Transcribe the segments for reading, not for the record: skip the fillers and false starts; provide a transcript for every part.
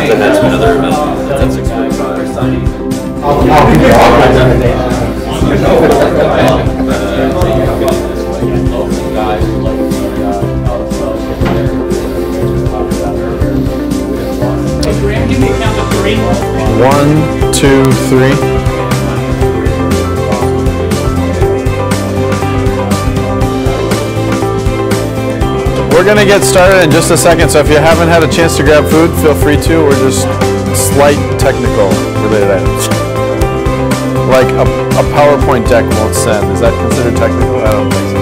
That has another event. That's 6:45. Graham, give me a count of 3. 1, 2, 3. We're gonna get started in just a second, so if you haven't had a chance to grab food, feel free to. We're just slight technical related items. Like a PowerPoint deck won't send. Is that considered technical? I don't think so.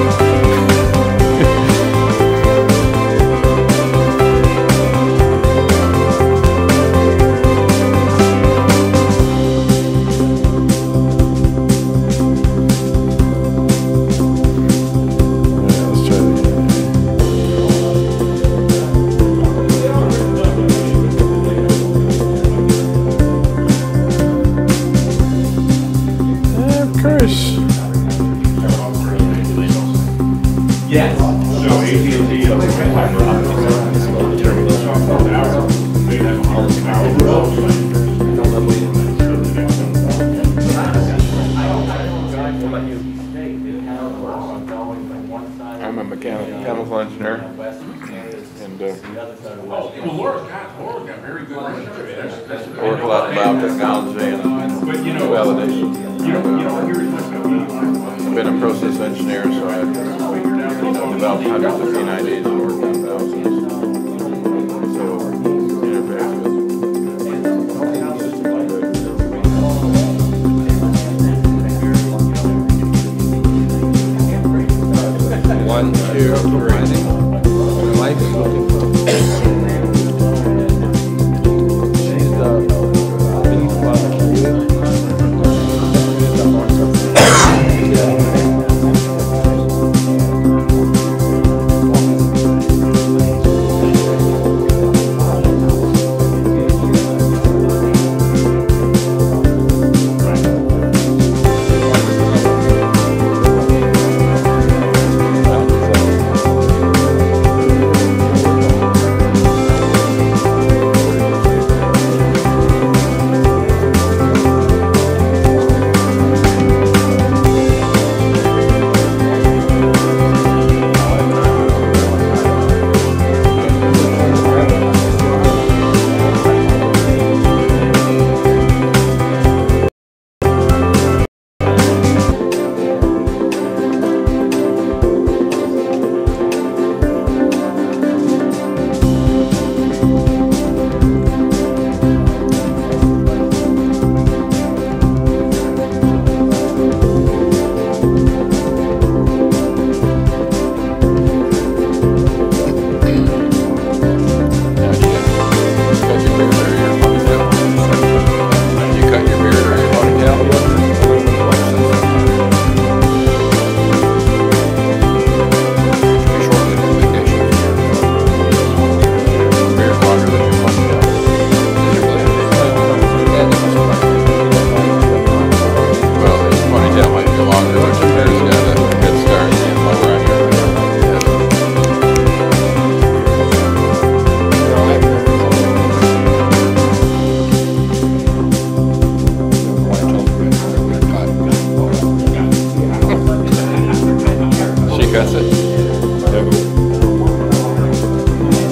Yes. So I'm a mechanical engineer, and LoRa got very good. I work a lot about technology and validation. I've been a process engineer, so I've developed hundreds of P90s and worked on thousands. So, interface with. 1, 2, 3. My wife is looking for. She's the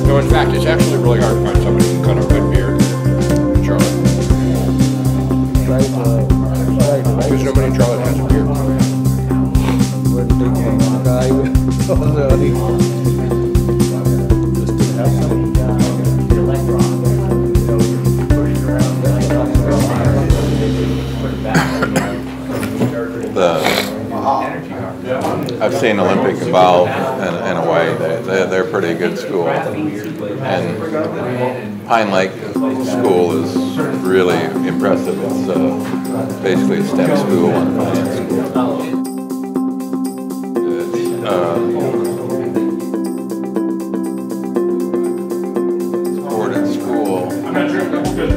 No, in fact, it's actually really hard to find somebody who can cut a good beard in Charlotte. Because nobody in Charlotte has a beard. I've seen Olympic involved in a way. They're a pretty good school. And Pine Lake School is really impressive. It's basically a STEM school and a finance school. It's boarded school. I'm not sure if that's good.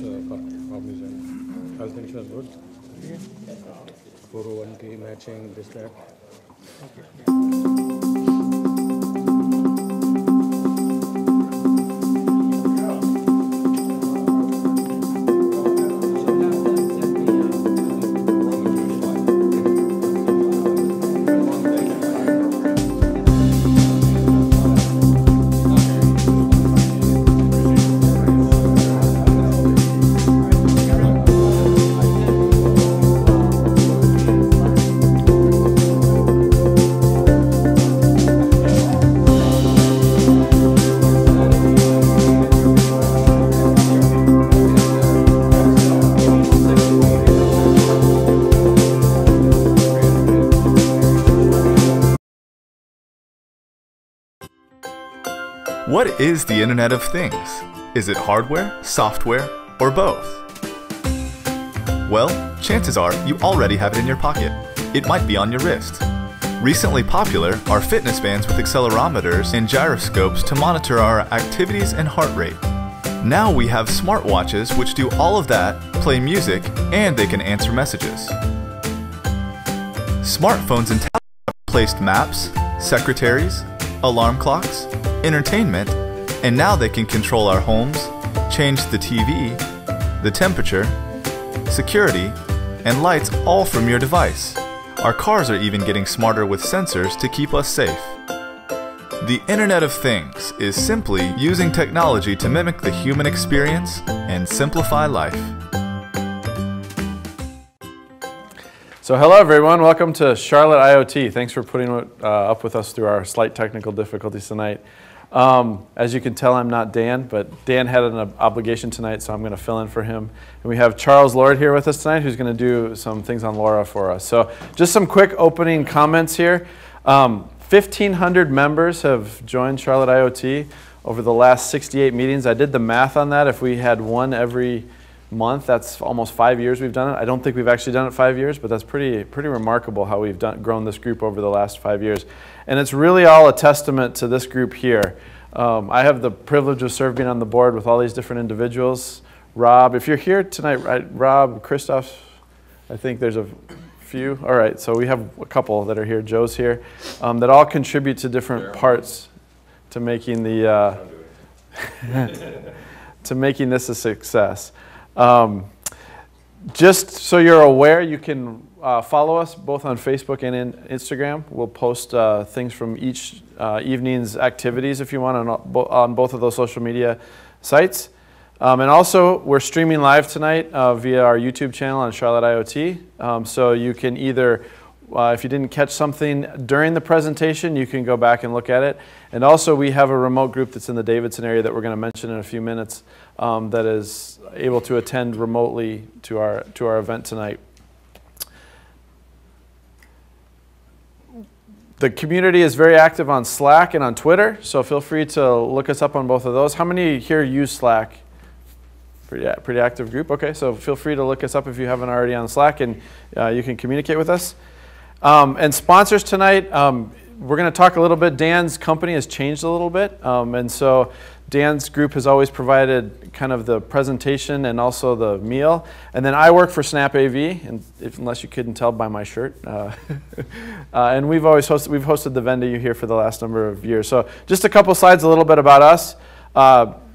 Organization is good. 401k matching, this, that. What is the Internet of Things? Is it hardware, software, or both? Well, chances are you already have it in your pocket. It might be on your wrist. Recently popular are fitness bands with accelerometers and gyroscopes to monitor our activities and heart rate. Now we have smartwatches which do all of that, play music, and they can answer messages. Smartphones and tablets have replaced maps, secretaries, alarm clocks, entertainment, and now they can control our homes, change the TV, the temperature, security, and lights all from your device. Our cars are even getting smarter with sensors to keep us safe. The Internet of Things is simply using technology to mimic the human experience and simplify life. So hello everyone, welcome to Charlotte IoT. Thanks for putting up with us through our slight technical difficulties tonight. As you can tell, I'm not Dan, but Dan had an obligation tonight, so I'm going to fill in for him. And we have Charles Lord here with us tonight, who's going to do some things on LoRa for us. So just some quick opening comments here. 1,500 members have joined Charlotte IoT over the last 68 meetings. I did the math on that. If we had one every month, that's almost 5 years we've done it. I don't think we've actually done it 5 years, but that's pretty remarkable how we've grown this group over the last 5 years. And it's really all a testament to this group here. I have the privilege of serving on the board with all these different individuals. Rob, if you're here tonight, right, Rob, Christoph, I think there's a few. All right, so we have a couple that are here. Joe's here, that all contribute to different parts to making the to making this a success. Just so you're aware, you can follow us both on Facebook and in Instagram. We'll post things from each evening's activities if you want on both of those social media sites. And also, we're streaming live tonight via our YouTube channel on Charlotte IoT. So you can either, if you didn't catch something during the presentation, you can go back and look at it. And also, we have a remote group that's in the Davidson area that we're going to mention in a few minutes that is able to attend remotely to our event tonight. The community is very active on Slack and on Twitter, so feel free to look us up on both of those. How many here use Slack? Pretty active group. Okay, so feel free to look us up if you haven't already on Slack, and you can communicate with us. And sponsors tonight, we're going to talk a little bit. Dan's company has changed a little bit, and so Dan's group has always provided kind of the presentation and also the meal. And then I work for Snap AV, and unless you couldn't tell by my shirt. And we've hosted the Venda U here for the last number of years. So just a couple slides, a little bit about us.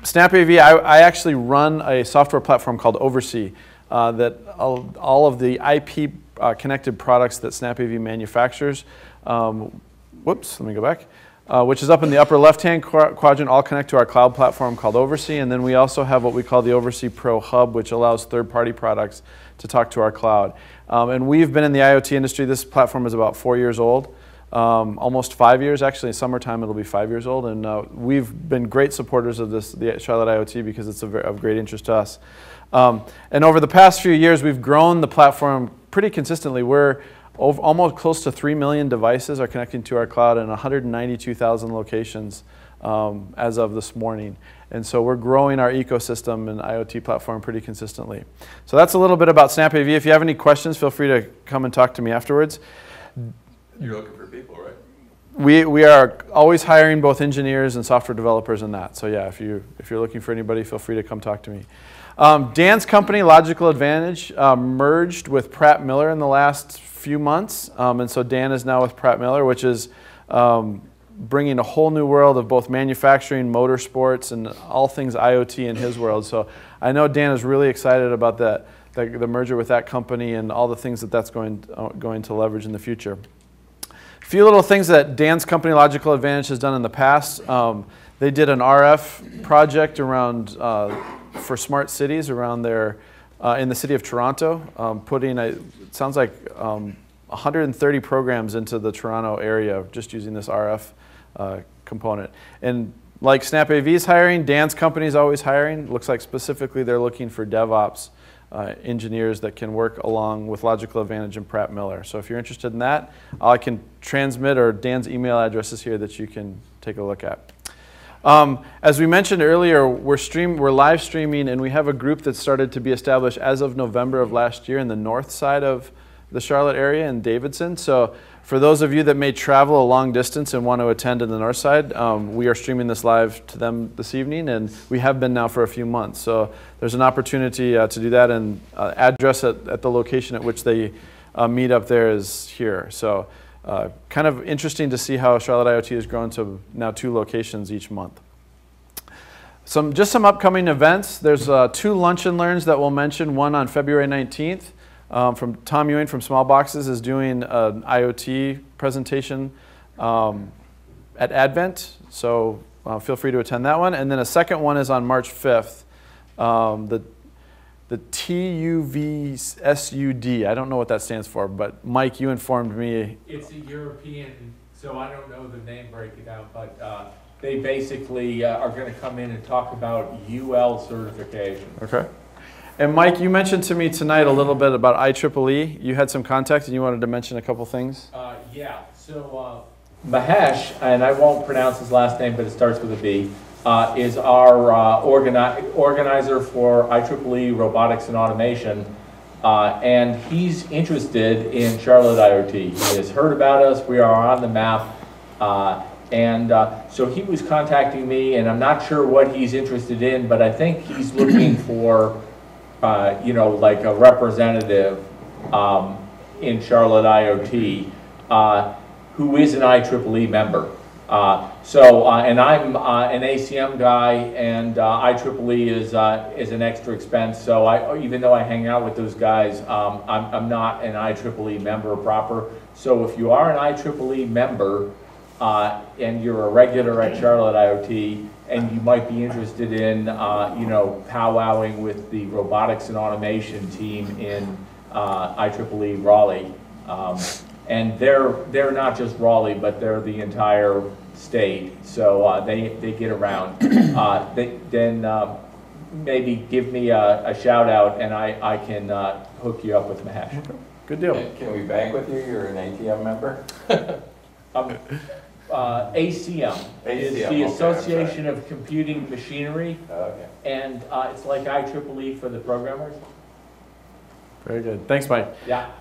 Snap AV, I actually run a software platform called Oversee that all of the IP connected products that Snap AV manufactures. Whoops, let me go back. Which is up in the upper left-hand quadrant, all connect to our cloud platform called Oversee. And then we also have what we call the Oversee Pro Hub, which allows third-party products to talk to our cloud. And we've been in the IoT industry. This platform is about 4 years old, almost 5 years. Actually, in summertime, it'll be 5 years old. And we've been great supporters of the Charlotte IoT because it's of great interest to us. And over the past few years, we've grown the platform pretty consistently. We're almost close to 3 million devices are connecting to our cloud in 192,000 locations as of this morning. And so we're growing our ecosystem and IoT platform pretty consistently. So that's a little bit about Snap AV. If you have any questions, feel free to come and talk to me afterwards. You're looking for people, right? We are always hiring both engineers and software developers in that. So yeah, if you're looking for anybody, feel free to come talk to me. Dan's company, Logical Advantage, merged with Pratt Miller in the last few months. And so Dan is now with Pratt Miller, which is bringing a whole new world of both manufacturing, motorsports, and all things IoT in his world. So I know Dan is really excited about that, the merger with that company and all the things that that's going to leverage in the future. A few little things that Dan's company, Logical Advantage, has done in the past. They did an RF project around for smart cities around there in the city of Toronto, putting, it sounds like 130 programs into the Toronto area just using this RF component. And like Snap AV is hiring, Dan's company is always hiring. Looks like specifically they're looking for DevOps engineers that can work along with Logical Advantage and Pratt Miller. So if you're interested in that, I can transmit, or Dan's email address is here that you can take a look at. As we mentioned earlier, we're live streaming, and we have a group that started to be established as of November of last year in the north side of the Charlotte area in Davidson. So for those of you that may travel a long distance and want to attend in the north side, we are streaming this live to them this evening, and we have been now for a few months. So there's an opportunity to do that, and address at the location at which they meet up there is here. So kind of interesting to see how Charlotte IoT has grown to now 2 locations each month. Just some upcoming events. There's 2 lunch and learns that we'll mention. One on February 19th. From Tom Ewing from Small Boxes is doing an IoT presentation at Advent, so feel free to attend that one. And then a second one is on March 5th, the TUVSUD. I don't know what that stands for, but Mike, you informed me. It's a European, so I don't know the name breakdown, but they basically are going to come in and talk about UL certification. Okay. And Mike, you mentioned to me tonight a little bit about IEEE. You had some contact and you wanted to mention a couple things. Yeah, so Mahesh, and I won't pronounce his last name, but it starts with a B, is our organizer for IEEE Robotics and Automation, and he's interested in Charlotte IoT. He has heard about us, we are on the map, and so he was contacting me, and I'm not sure what he's interested in, but I think he's looking for you know, like a representative in Charlotte IoT who is an IEEE member. And I'm an ACM guy, and IEEE is an extra expense. So even though I hang out with those guys, I'm not an IEEE member proper. So if you are an IEEE member and you're a regular at Charlotte IoT, and you might be interested in, you know, powwowing with the robotics and automation team in IEEE Raleigh. And they're not just Raleigh, but they're the entire state. So they get around. Then maybe give me a shout out, and I can hook you up with Mahesh. Okay. Good deal. Can we bank with you? You're an ATM member? ACM is the okay, Association of Computing Machinery, Okay. and it's like IEEE for the programmers. Very good. Thanks, Mike. Yeah.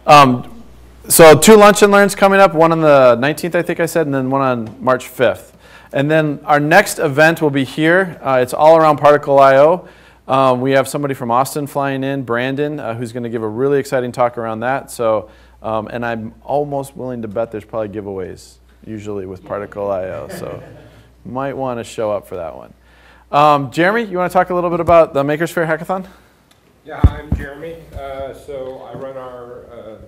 So 2 lunch and learns coming up, one on the 19th, I think I said, and then one on March 5th. And then our next event will be here. It's all around Particle I/O. We have somebody from Austin flying in, Brandon, who's going to give a really exciting talk around that. So, and I'm almost willing to bet there's probably giveaways usually with Particle I/O, so might want to show up for that one. Jeremy, you want to talk a little bit about the Makers Faire Hackathon? Yeah, I'm Jeremy. So I run our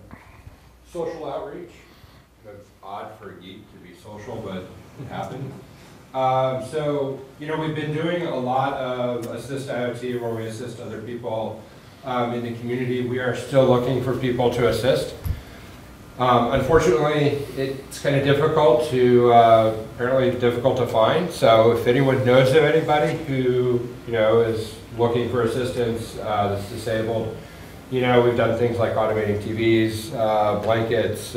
social outreach. That's odd for a geek to be social, but it happened. So, you know, we've been doing a lot of Assist IoT where we assist other people in the community. We are still looking for people to assist. Unfortunately, it's kind of difficult to, apparently difficult to find. So if anyone knows of anybody who, you know, is looking for assistance that's disabled, you know, we've done things like automating TVs, blankets,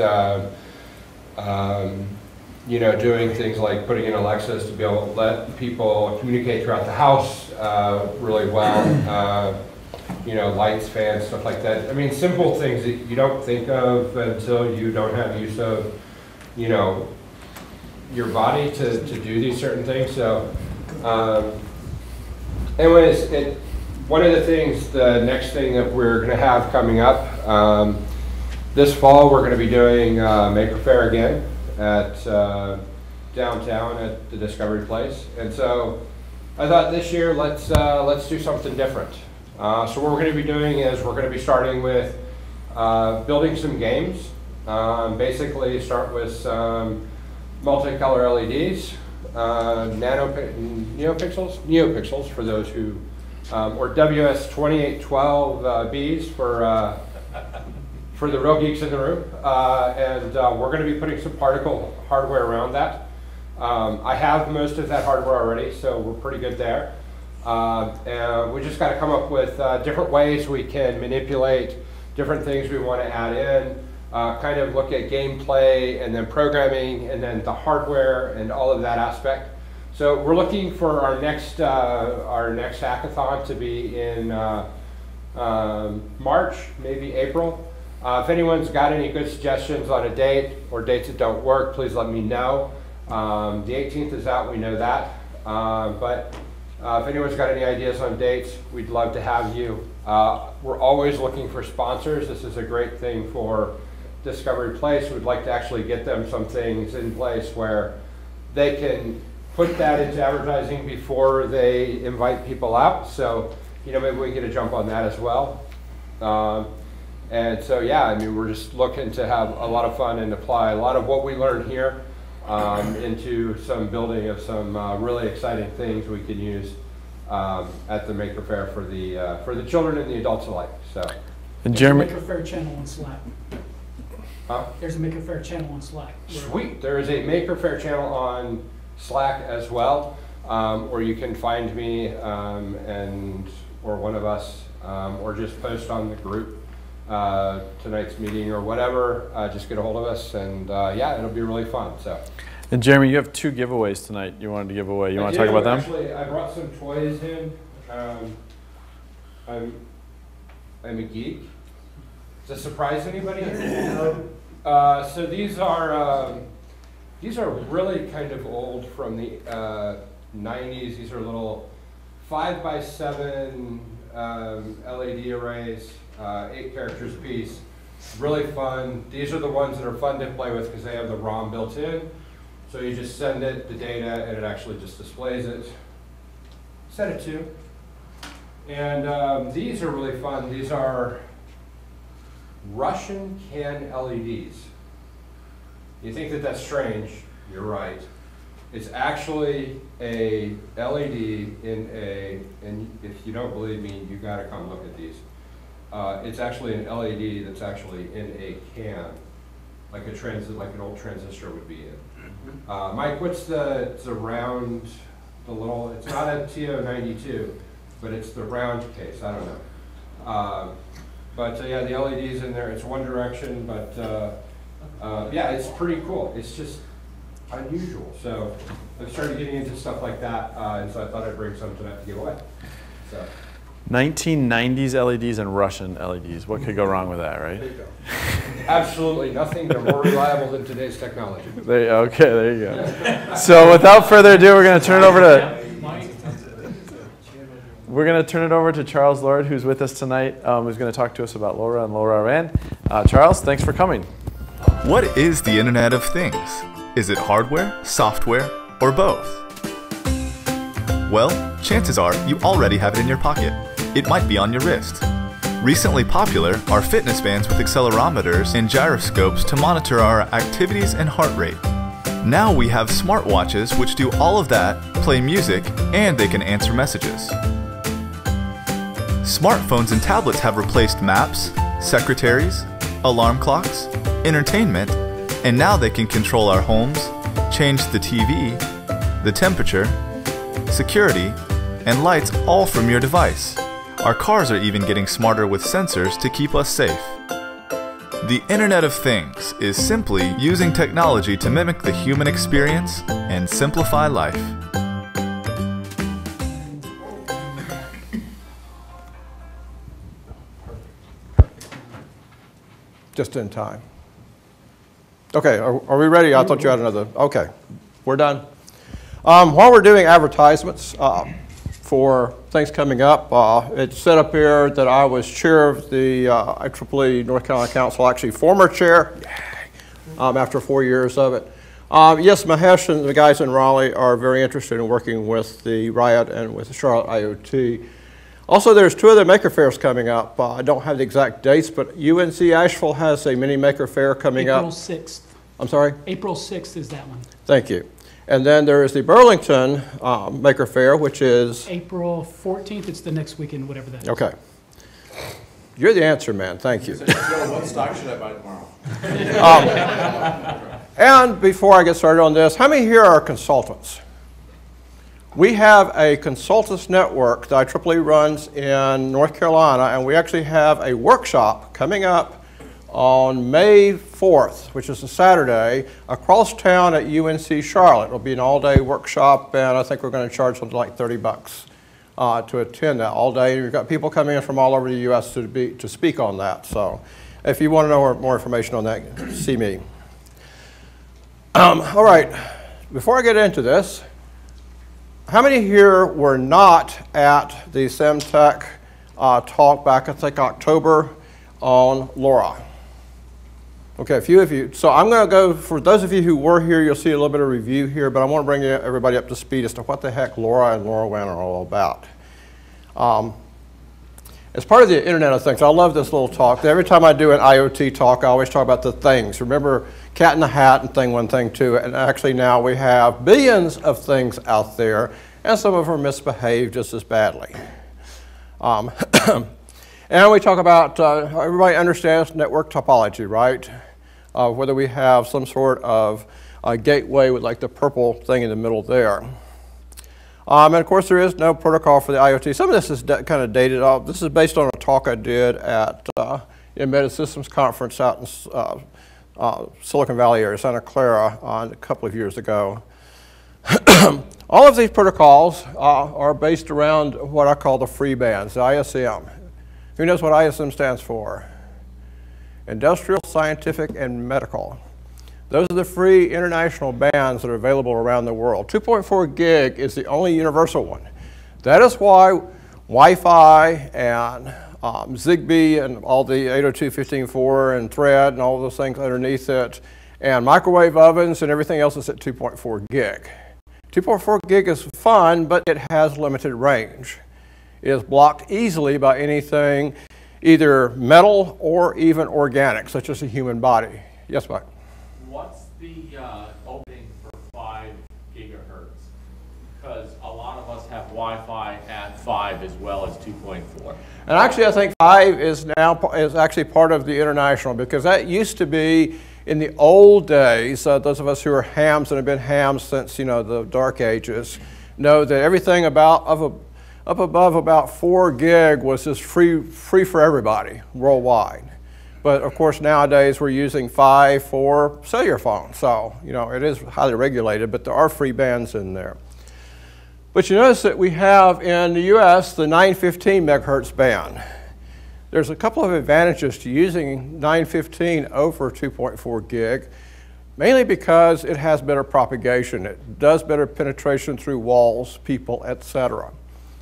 you know, doing things like putting in Alexas to be able to let people communicate throughout the house really well. You know, lights, fans, stuff like that. I mean, simple things that you don't think of until you don't have use of, you know, your body to do these certain things. So, anyways, one of the things, the next thing that we're going to have coming up, this fall we're going to be doing Maker Faire again at downtown at the Discovery Place. And so I thought this year let's do something different. So what we're going to be doing is we're going to be starting with building some games. Basically start with some multicolor LEDs, neopixels for those who, or WS2812Bs for the real geeks in the room. And we're going to be putting some particle hardware around that. I have most of that hardware already, so we're pretty good there. And we just got to come up with different ways we can manipulate different things we want to add in, kind of look at gameplay and then programming and then the hardware and all of that aspect. So we're looking for our next hackathon to be in March, maybe April. If anyone's got any good suggestions on a date or dates that don't work, please let me know. The 18th is out, we know that. But if anyone's got any ideas on dates, we'd love to have you. We're always looking for sponsors. This is a great thing for Discovery Place. We'd like to actually get them some things in place where they can put that into advertising before they invite people out. So, maybe we can get a jump on that as well. And so, yeah, I mean, we're just looking to have a lot of fun and apply a lot of what we learned here into some building of some really exciting things we can use at the Maker Faire for the children and the adults alike. So, and Jeremy, Maker Faire channel on Slack. Huh? There's a Maker Faire channel on Slack. Sweet. There is a Maker Faire channel on Slack as well, or you can find me or one of us, or just post on the group tonight's meeting or whatever. Just get a hold of us, and yeah, it'll be really fun. So. And Jeremy, you have 2 giveaways tonight you wanted to give away. You want to talk about them? Actually, I brought some toys in. I'm a geek. Does that surprise anybody here? So these are really kind of old from the 90s. These are little 5x7 LED arrays, 8 characters a piece. Really fun. These are the ones that are fun to play with because they have the ROM built in. So you just send it the data and it actually just displays it. Set it to. And these are really fun. These are Russian can LEDs. You think that that's strange, you're right. It's actually a LED and if you don't believe me, you gotta come look at these. It's actually an LED that's actually in a can, like an old transistor would be in. Mike, what's the round, it's not a TO92, but it's the round case, I don't know. But yeah, the LED's in there. It's one direction, but yeah, it's pretty cool. It's just unusual. So I've started getting into stuff like that, and so I thought I'd bring some tonight to give away. So 1990s LEDs and Russian LEDs. What could go wrong with that, right? there you go. Absolutely nothing. They're more reliable than today's technology. Okay, there you go. So without further ado, we're going to turn it over to Charles Lord, who's with us tonight, who's going to talk to us about LoRa and LoRaWAN. Charles, thanks for coming. What is the Internet of Things? Is it hardware, software, or both? Well, chances are you already have it in your pocket. It might be on your wrist. Recently popular are fitness bands with accelerometers and gyroscopes to monitor our activities and heart rate. Now we have smartwatches which do all of that, play music, and they can answer messages. Smartphones and tablets have replaced maps, secretaries, alarm clocks, entertainment, and now they can control our homes, change the TV, the temperature, security, and lights all from your device. Our cars are even getting smarter with sensors to keep us safe. The Internet of Things is simply using technology to mimic the human experience and simplify life. Just in time. Okay, are we ready? I thought you had another. Okay, we're done. While we're doing advertisements, for things coming up. It's set up here that I was chair of the IEEE North Carolina Council, actually former chair, after 4 years of it. Yes, Mahesh and the guys in Raleigh are very interested in working with the Riot and with the Charlotte IoT. Also, there's 2 other maker fairs coming up. I don't have the exact dates, but UNC Asheville has a mini maker fair coming up. April 6th. I'm sorry? April 6th is that one. Thank you. And then there is the Burlington Maker Fair, which is? April 14th. It's the next weekend, whatever that is. Okay. You're the answer man. Thank you. So what stock should I buy tomorrow? And before I get started on this, how many here are consultants? We have a consultants network that IEEE runs in North Carolina, and we actually have a workshop coming up on May 4th, which is a Saturday, across town at UNC Charlotte. It'll be an all-day workshop, and I think we're going to charge something like $30 to attend that all day. We've got people coming in from all over the U.S. to speak on that. So if you want to know more information on that, see me. All right, before I get into this, how many here were not at the SEMTECH talk back, I think, October on LoRa? Okay, a few of you. So I'm going to go, for those of you who were here, you'll see a little bit of review here, but I want to bring everybody up to speed as to what the heck LoRa and LoRaWAN are all about. As part of the Internet of Things, I love this little talk. Every time I do an IoT talk, I always talk about the things. Remember cat in the hat and thing one, thing two, and actually now we have billions of things out there, and some of them misbehave just as badly. And we talk about, everybody understands network topology, right? Whether we have some sort of gateway with like the purple thing in the middle there. And of course there is no protocol for the IoT. Some of this is kind of dated off. This is based on a talk I did at Embedded Systems Conference out in Silicon Valley area, Santa Clara, a couple of years ago. All of these protocols are based around what I call the free bands, the ISM. Who knows what ISM stands for? Industrial, Scientific, and Medical. Those are the free international bands that are available around the world. 2.4 gig is the only universal one. That is why Wi-Fi and Zigbee and all the 802.15.4 and Thread and all those things underneath it, and microwave ovens and everything else is at 2.4 gig. 2.4 gig is fun, but it has limited range. It is blocked easily by anything, either metal or even organic, such as a human body. Yes, Mike? What's the opening for 5 gigahertz? Because a lot of us have Wi-Fi at 5 as well as 2.4. And actually, I think 5 is actually part of the international, because that used to be in the old days. Those of us who are hams and have been hams since the dark ages know that everything up above about 4 gig was just free for everybody worldwide. But of course nowadays we're using 5 for cellular phones, so it is highly regulated, but there are free bands in there. But you notice that we have in the US the 915 megahertz band. There's a couple of advantages to using 915 over 2.4 gig, mainly because it has better propagation. It does better penetration through walls, people, etc.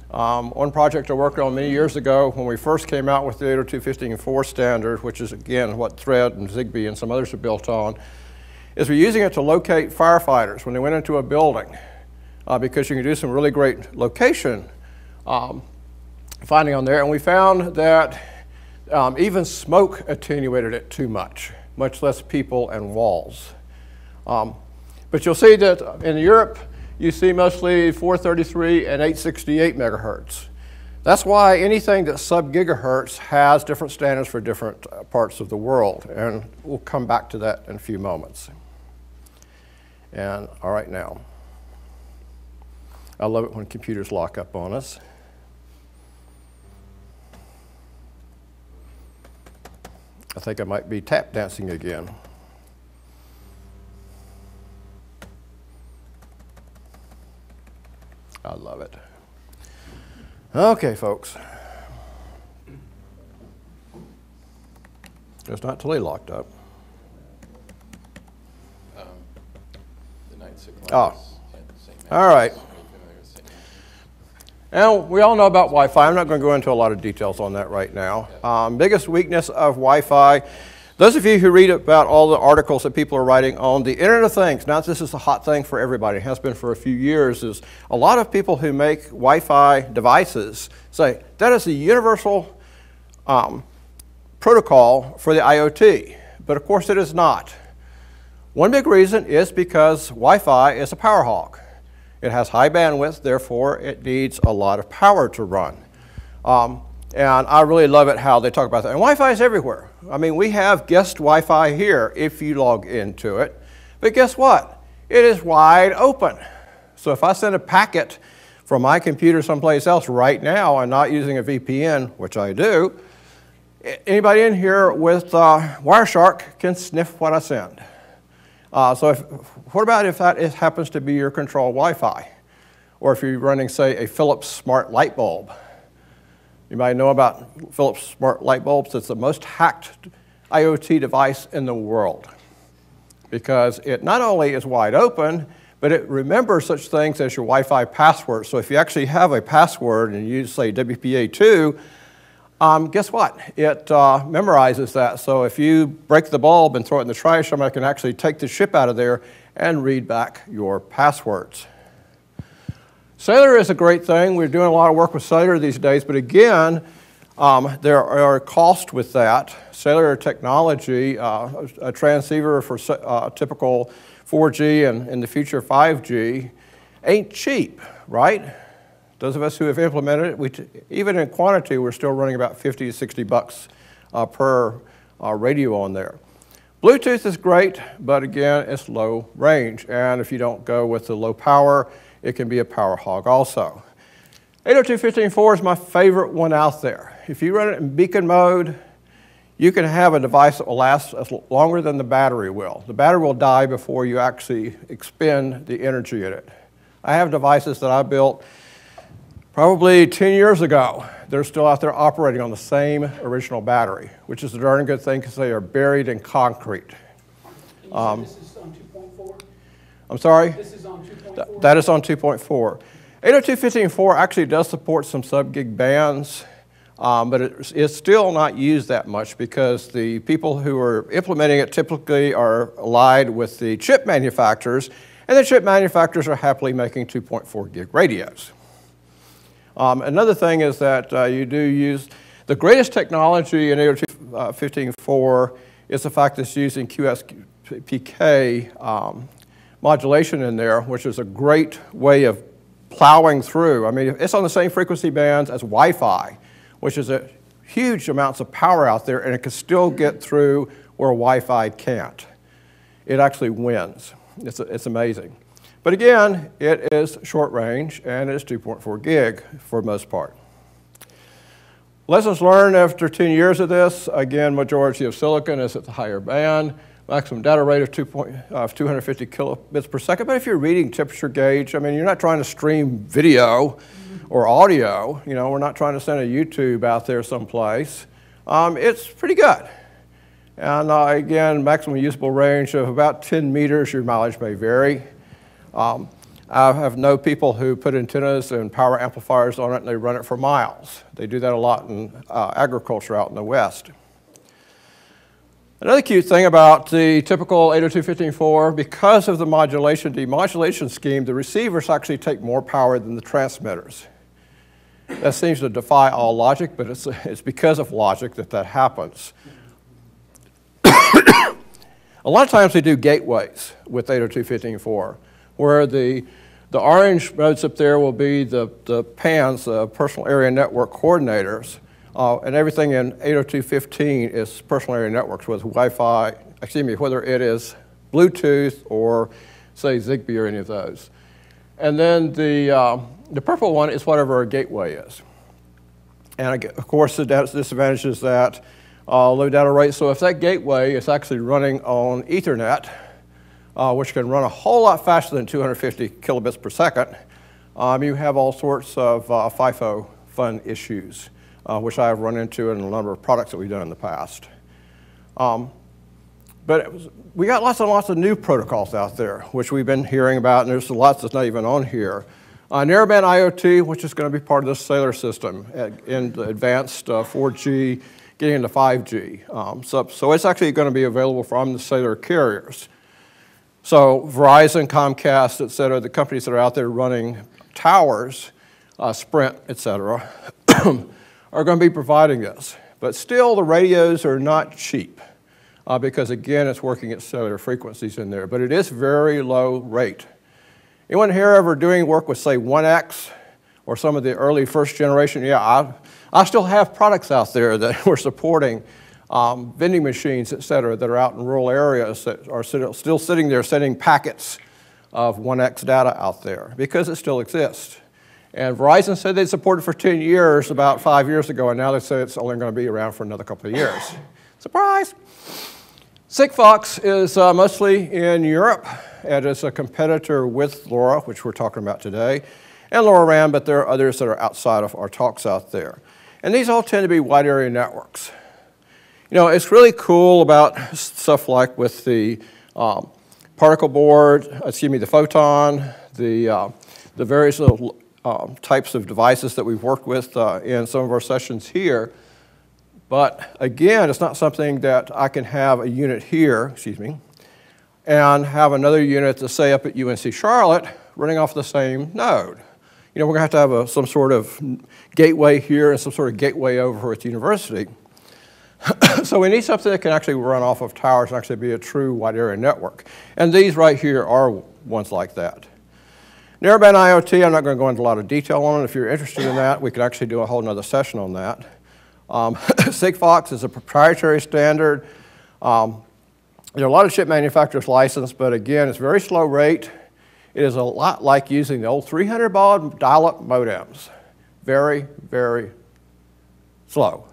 One project I worked on many years ago when we first came out with the 802.15.4 standard, which is again what Thread and Zigbee and some others are built on, is we're using it to locate firefighters when they went into a building, because you can do some really great location finding on there. And we found that even smoke attenuated it too much less people and walls. But you'll see that in Europe, you see mostly 433 and 868 megahertz. That's why anything that's sub-gigahertz has different standards for different parts of the world, and we'll come back to that in a few moments. And all right now, I love it when computers lock up on us. I think I might be tap dancing again. I love it. Okay, folks. It's not totally locked up. The night cycle. Oh, all right. And we all know about Wi-Fi. I'm not going to go into a lot of details on that right now. Biggest weakness of Wi-Fi, those of you who read about all the articles that people are writing on the Internet of Things, now this is a hot thing for everybody, it has been for a few years, is a lot of people who make Wi-Fi devices say that is the universal protocol for the IoT. But of course it is not. One big reason is because Wi-Fi is a power hog. It has high bandwidth, therefore it needs a lot of power to run. And I really love it how they talk about that. And Wi-Fi is everywhere. I mean, we have guest Wi-Fi here if you log into it. But guess what? It is wide open. So if I send a packet from my computer someplace else right now and not using a VPN, which I do, anybody in here with Wireshark can sniff what I send. What about if that happens to be your control Wi-Fi? Or if you're running, say, a Philips smart light bulb. You might know about Philips smart light bulbs. It's the most hacked IoT device in the world because it not only is wide open, but it remembers such things as your Wi-Fi password. So if you actually have a password and you use, say, WPA2, guess what? It memorizes that. So if you break the bulb and throw it in the trash, somebody can actually take the chip out of there and read back your passwords. Cellular is a great thing. We're doing a lot of work with cellular these days, but again, there are costs with that. Cellular technology, a transceiver for typical 4G and in the future 5G, ain't cheap, right? Those of us who have implemented it, even in quantity, we're still running about 50 to 60 bucks per radio on there. Bluetooth is great, but again, it's low range. And if you don't go with the low power, it can be a power hog also. 802.15.4 is my favorite one out there. If you run it in beacon mode, you can have a device that will last longer than the battery will. The battery will die before you actually expend the energy in it. I have devices that I built probably 10 years ago. They're still out there operating on the same original battery, which is a darn good thing because they are buried in concrete. This is on 2.4? I'm sorry? This is on 2.4? That is on 2.4. 802.15.4 actually does support some sub-gig bands, but it's still not used that much because the people who are implementing it typically are allied with the chip manufacturers, and the chip manufacturers are happily making 2.4 gig radios. Another thing is that you do use the greatest technology in 802.15.4 is the fact that it's using QSPK modulation in there, which is a great way of plowing through. I mean, it's on the same frequency bands as Wi-Fi, which is a huge amounts of power out there, and it can still get through where Wi-Fi can't. It actually wins. It's amazing. But again, it is short range, and it's 2.4 gig for the most part. Lessons learned after 10 years of this, again, majority of silicon is at the higher band. Maximum data rate of 250 kilobits per second. But if you're reading temperature gauge, I mean, you're not trying to stream video or audio. You know, we're not trying to send a YouTube out there someplace. It's pretty good. And again, maximum usable range of about 10 meters. Your mileage may vary. I have known people who put antennas and power amplifiers on it and they run it for miles. They do that a lot in agriculture out in the West. Another cute thing about the typical 802.15.4, because of the demodulation scheme, the receivers actually take more power than the transmitters. That seems to defy all logic, but it's because of logic that happens. A lot of times they do gateways with 802.15.4, where the orange modes up there will be the PANs, personal area network coordinators, and everything in 802.15 is personal area networks with Wi-Fi, whether it is Bluetooth or, say, Zigbee or any of those. And then the purple one is whatever a gateway is. And of course, the disadvantage is that low data rate. So if that gateway is actually running on Ethernet, which can run a whole lot faster than 250 kilobits per second, you have all sorts of FIFO fun issues, which I have run into in a number of products that we've done in the past. But we got lots and lots of new protocols out there, which we've been hearing about, and there's lots that's not even on here. Narrowband IoT, which is going to be part of the cellular system in the advanced 4G, getting into 5G. So it's actually going to be available from the cellular carriers. So Verizon, Comcast, et cetera, the companies that are out there running towers, Sprint, et cetera, are going to be providing this. But still, the radios are not cheap because, again, it's working at cellular frequencies in there. But it is very low rate. Anyone here ever doing work with, say, 1X or some of the early first generation? Yeah, I still have products out there that we're supporting, vending machines, et cetera, that are out in rural areas that are still sitting there sending packets of 1X data out there because it still exists. And Verizon said they'd support it for 10 years about 5 years ago, and now they say it's only going to be around for another couple of years. Surprise! Sigfox is mostly in Europe, and it's a competitor with LoRa, which we're talking about today, and LoRaWAN, but there are others that are outside of our talks out there. And these all tend to be wide area networks. You know, it's really cool about stuff like with the particle board, the photon, the various little types of devices that we've worked with in some of our sessions here. But again, it's not something that I can have a unit here, and have another unit to say up at UNC Charlotte running off the same node. You know, we're going to have some sort of gateway here and some sort of gateway over at the university. So we need something that can actually run off of towers and actually be a true wide area network. And these right here are ones like that. Narrowband IoT, I'm not going to go into a lot of detail on it. If you're interested in that, we could actually do a whole nother session on that. Sigfox is a proprietary standard. There are a lot of chip manufacturers licensed, but again, it's very slow rate. It is a lot like using the old 300-baud dial-up modems. Very, very slow.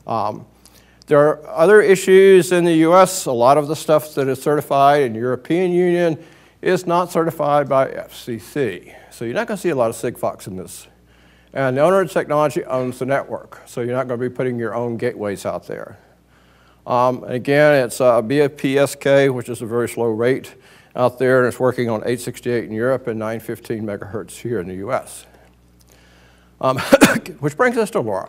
There are other issues in the US. A lot of the stuff that is certified in the European Union is not certified by FCC. So you're not going to see a lot of Sigfox in this. And the owner of the technology owns the network, so you're not going to be putting your own gateways out there. Again, it's BFPSK, which is a very slow rate out there, and it's working on 868 in Europe and 915 megahertz here in the US. Which brings us to LoRa.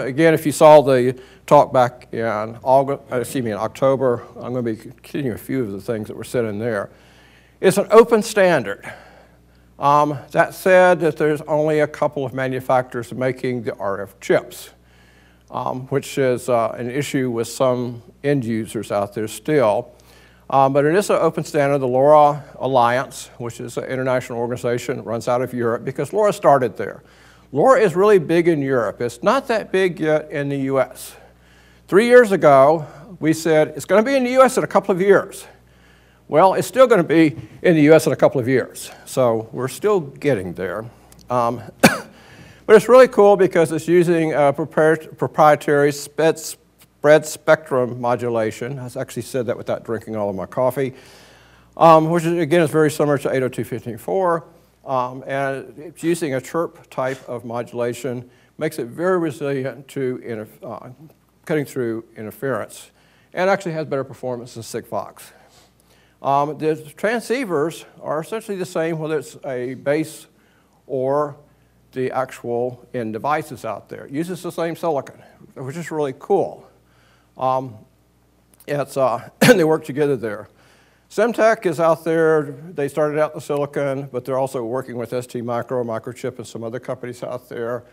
Again, if you saw the talk back in October, I'm going to be continuing a few of the things that were said in there. It's an open standard. That said, that there's only a couple of manufacturers making the RF chips, which is an issue with some end users out there still. But it is an open standard. The LoRa Alliance, which is an international organization, runs out of Europe because LoRa started there. LoRa is really big in Europe. It's not that big yet in the US. 3 years ago, we said it's going to be in the US in a couple of years. Well, it's still going to be in the US in a couple of years. So we're still getting there. But it's really cool because it's using proprietary spread spectrum modulation. I actually said that without drinking all of my coffee, which is, again, is very similar to 802.15.4. And it's using a chirp type of modulation, makes it very resilient to cutting through interference, and actually has better performance than Sigfox. The transceivers are essentially the same, whether it's a base or the actual end devices out there. It uses the same silicon, which is really cool. They work together there. SEMTECH is out there. They started out the silicon, but they're also working with ST Micro, Microchip, and some other companies out there.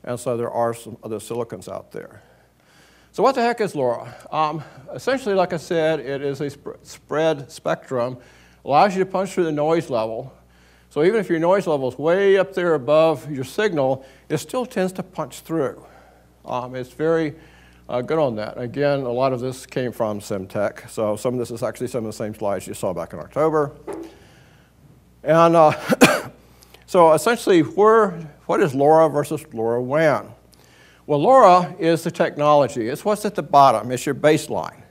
And so there are some other silicons out there. So what the heck is LoRa? Essentially, like I said, it is a spread spectrum. Allows you to punch through the noise level. So even if your noise level is way up there above your signal, it still tends to punch through. It's very good on that. Again, a lot of this came from SEMTECH. So some of this is actually some of the same slides you saw back in October. And so essentially, what is LoRa versus LoRaWAN? Well, LoRa is the technology. It's what's at the bottom. It's your baseline.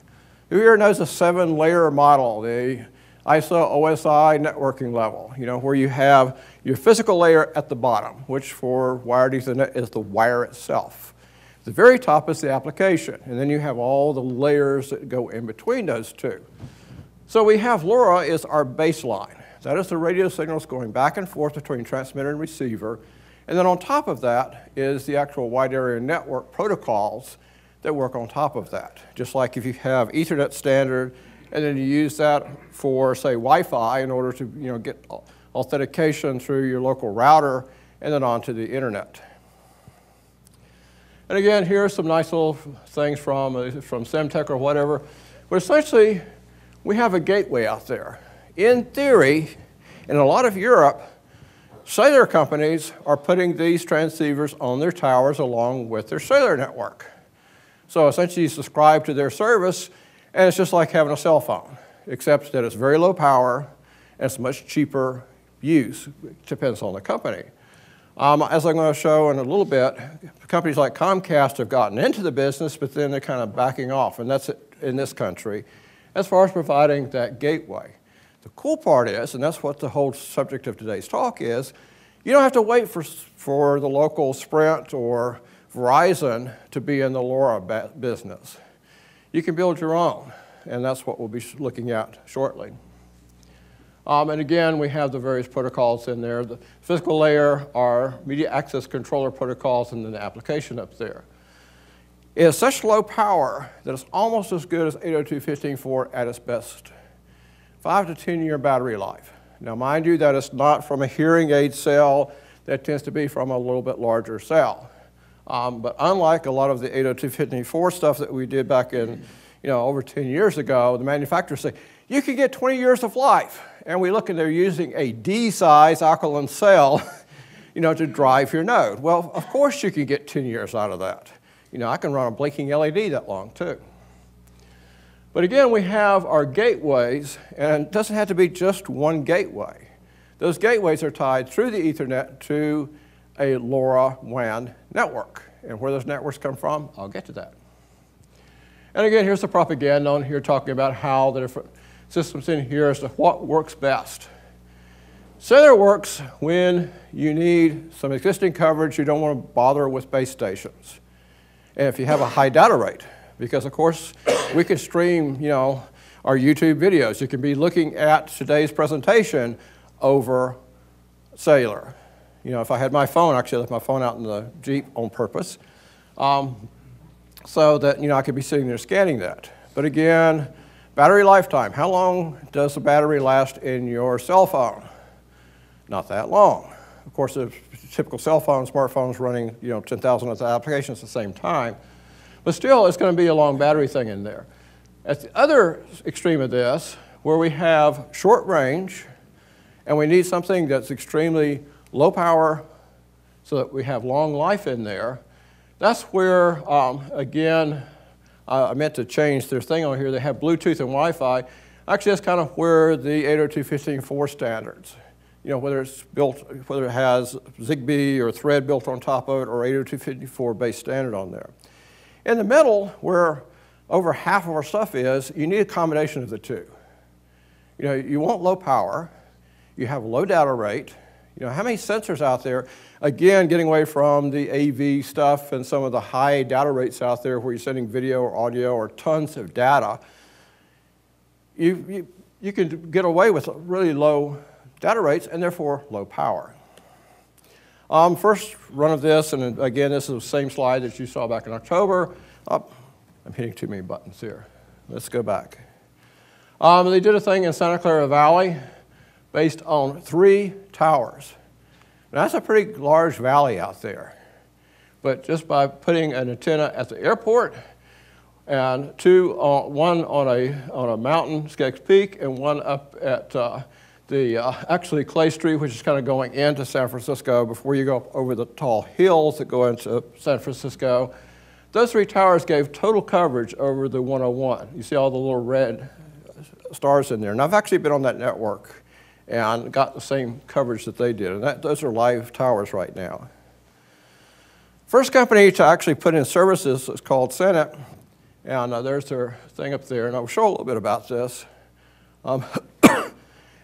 Who here knows the 7-layer model, the ISO OSI networking level, where you have your physical layer at the bottom, which for wired Ethernet is the wire itself. The very top is the application, and then you have all the layers that go in between those two. So we have LoRa is our baseline. That is the radio signals going back and forth between transmitter and receiver. And then on top of that is the actual wide area network protocols that work on top of that. Just like if you have Ethernet standard and then you use that for, say, Wi-Fi in order to get authentication through your local router and then onto the internet. And again, here are some nice little things from SEMTECH or whatever. But essentially, we have a gateway out there. In theory, in a lot of Europe, cellular companies are putting these transceivers on their towers along with their cellular network. So essentially, you subscribe to their service, and it's just like having a cell phone, except that it's very low power, and it's much cheaper use. It depends on the company. As I'm going to show in a little bit, companies like Comcast have gotten into the business, but then they're kind of backing off, and that's it in this country, as far as providing that gateway. The cool part is, and that's what the whole subject of today's talk is, you don't have to wait for the local Sprint or Verizon to be in the LoRa business. You can build your own, and that's what we'll be looking at shortly. And again, we have the various protocols in there. The physical layer are media access controller protocols and then the application up there. It is such low power that it's almost as good as 802.15.4 at its best. 5 to 10 year battery life. Now mind you, that is not from a hearing aid cell. That tends to be from a little bit larger cell. But unlike a lot of the 802.15.4 stuff that we did back in, over 10 years ago, the manufacturers say, you can get 20 years of life. And we look and they're using a D-size alkaline cell, to drive your node. Well, of course you can get 10 years out of that. I can run a blinking LED that long too. But again, we have our gateways, and it doesn't have to be just one gateway. Those gateways are tied through the Ethernet to a LoRaWAN network. And where those networks come from, I'll get to that. And again, here's the propaganda on here talking about how the different systems in here as to what works best. Cellular works when you need some existing coverage. You don't want to bother with base stations. And if you have a high data rate, because of course we can stream, our YouTube videos. You can be looking at today's presentation over cellular. If I had my phone, actually I left my phone out in the Jeep on purpose, so that I could be sitting there scanning that. But again, battery lifetime. How long does the battery last in your cell phone? Not that long. Of course, the typical cell phone, smartphones running 10,000 of the applications at the same time. But still, it's going to be a long battery thing in there. At the other extreme of this, where we have short range, and we need something that's extremely low power so that we have long life in there, that's where, again, I meant to change their thing on here. They have Bluetooth and Wi-Fi. Actually, that's kind of where the 802.15.4 standards, whether it has Zigbee or Thread built on top of it or 802.15.4 base standard on there. In the middle, where over half of our stuff is, you need a combination of the two. You want low power, you have low data rate. How many sensors out there? Again, getting away from the AV stuff and some of the high data rates out there where you're sending video or audio or tons of data. You can get away with really low data rates and therefore low power. First run of this, and again, this is the same slide that you saw back in October. I'm hitting too many buttons here. Let's go back. They did a thing in Santa Clara Valley based on 3 towers. Now, that's a pretty large valley out there. But just by putting an antenna at the airport and one on a mountain, Skaggs Peak, and one up at actually Clay Street, which is kind of going into San Francisco before you go over the tall hills that go into San Francisco. Those 3 towers gave total coverage over the 101. You see all the little red stars in there. And I've actually been on that network and got the same coverage that they did. And those are live towers right now. First company to actually put in services is called Senate. And there's their thing up there. And I'll show a little bit about this.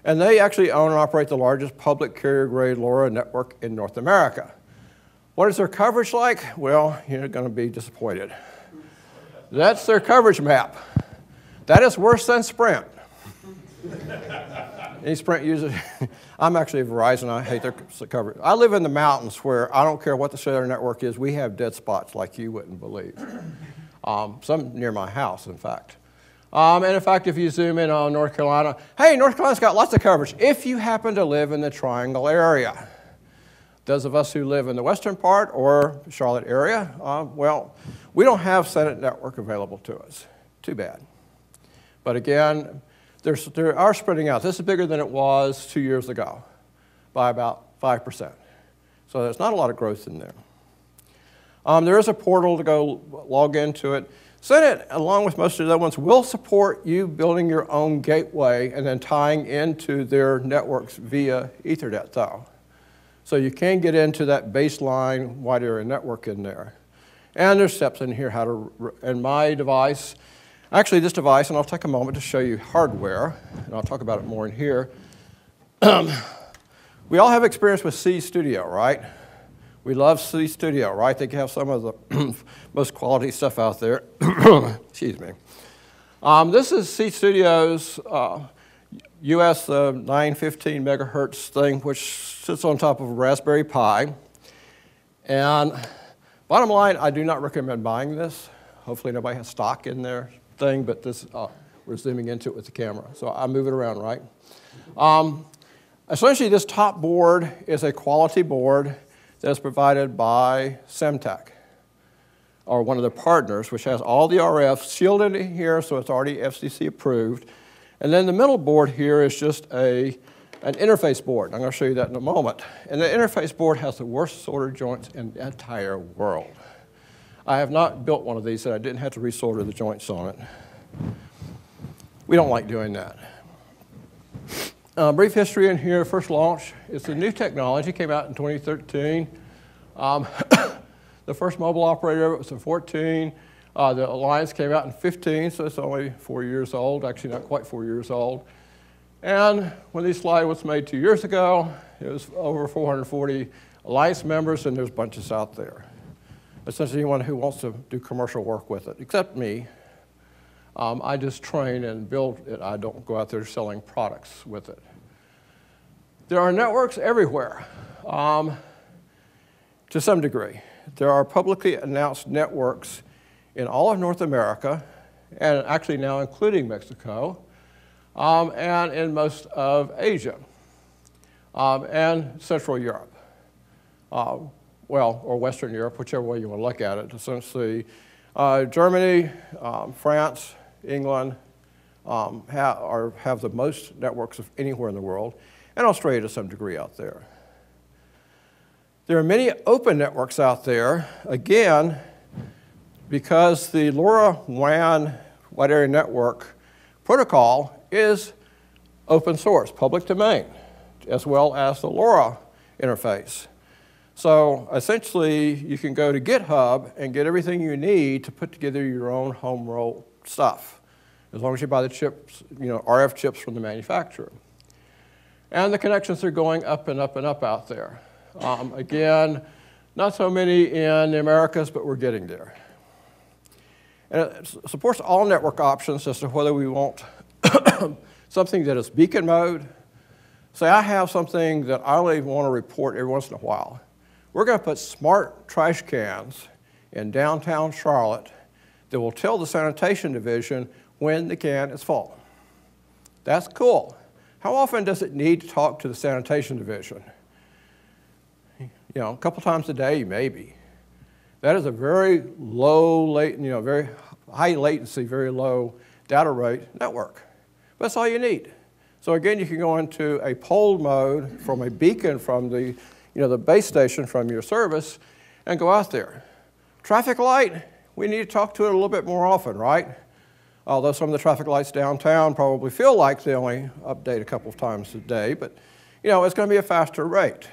And they actually own and operate the largest public carrier-grade LoRa network in North America. What is their coverage like? Well, you're going to be disappointed. That's their coverage map. That is worse than Sprint. Any Sprint users? I'm actually a Verizon. I hate their coverage. I live in the mountains where I don't care what the cellular network is. We have dead spots like you wouldn't believe. Some near my house, in fact. And in fact, if you zoom in on North Carolina, hey, North Carolina's got lots of coverage if you happen to live in the Triangle area. Those of us who live in the western part or Charlotte area, well, we don't have Senate network available to us. Too bad. But again, they are spreading out. This is bigger than it was 2 years ago by about 5%. So there's not a lot of growth in there. There is a portal to go log into it. Senate, along with most of the other ones, will support you building your own gateway and then tying into their networks via Ethernet, though. So you can get into that baseline wide area network in there. And there's steps in here how to, and my device, actually this device, and I'll take a moment to show you hardware, and I'll talk about it more in here. We all have experience with C Studio, right? We love C Studio, right? They have some of the most quality stuff out there. Excuse me. This is C Studio's US 915 megahertz thing, which sits on top of a Raspberry Pi. And bottom line, I do not recommend buying this. Hopefully nobody has stock in their thing, but this, we're zooming into it with the camera. So I move it around, right? Essentially, this top board is a quality board that's provided by SEMTECH, or one of their partners, which has all the RF shielded in here, so it's already FCC approved. And then the middle board here is just an interface board. I'm going to show you that in a moment. And the interface board has the worst solder joints in the entire world. I have not built one of these that I didn't have to resolder the joints on it. We don't like doing that. Brief history in here, first launch. It's a new technology, came out in 2013. The first mobile operator was in 14. The Alliance came out in 15, so it's only 4 years old, actually not quite 4 years old. And when this slide was made 2 years ago, it was over 440 Alliance members, and there's bunches out there. Essentially anyone who wants to do commercial work with it, except me. I just train and build it. I don't go out there selling products with it. There are networks everywhere, to some degree. There are publicly announced networks in all of North America, and actually now including Mexico, and in most of Asia, and Central Europe. Well, or Western Europe, whichever way you want to look at it. Essentially, Germany, France, England have the most networks of anywhere in the world, and Australia to some degree out there. There are many open networks out there, again, because the LoRaWAN wide area network protocol is open source, public domain, as well as the LoRa interface. So essentially, you can go to GitHub and get everything you need to put together your own home roll stuff, as long as you buy the chips, RF chips from the manufacturer. And the connections are going up and up and up out there. Again, not so many in the Americas, but we're getting there. And it supports all network options as to whether we want something that is beacon mode. Say I have something that I only want to report every once in a while. We're going to put smart trash cans in downtown Charlotte that will tell the sanitation division when the can is full. That's cool. How often does it need to talk to the sanitation division? A couple times a day, maybe. That is a very low, very high latency, very low data rate network. But that's all you need. So again, you can go into a pole mode from a beacon from the, the base station from your service and go out there. Traffic light, we need to talk to it a little bit more often, right? Although some of the traffic lights downtown probably feel like they only update a couple of times a day, but it's going to be a faster rate.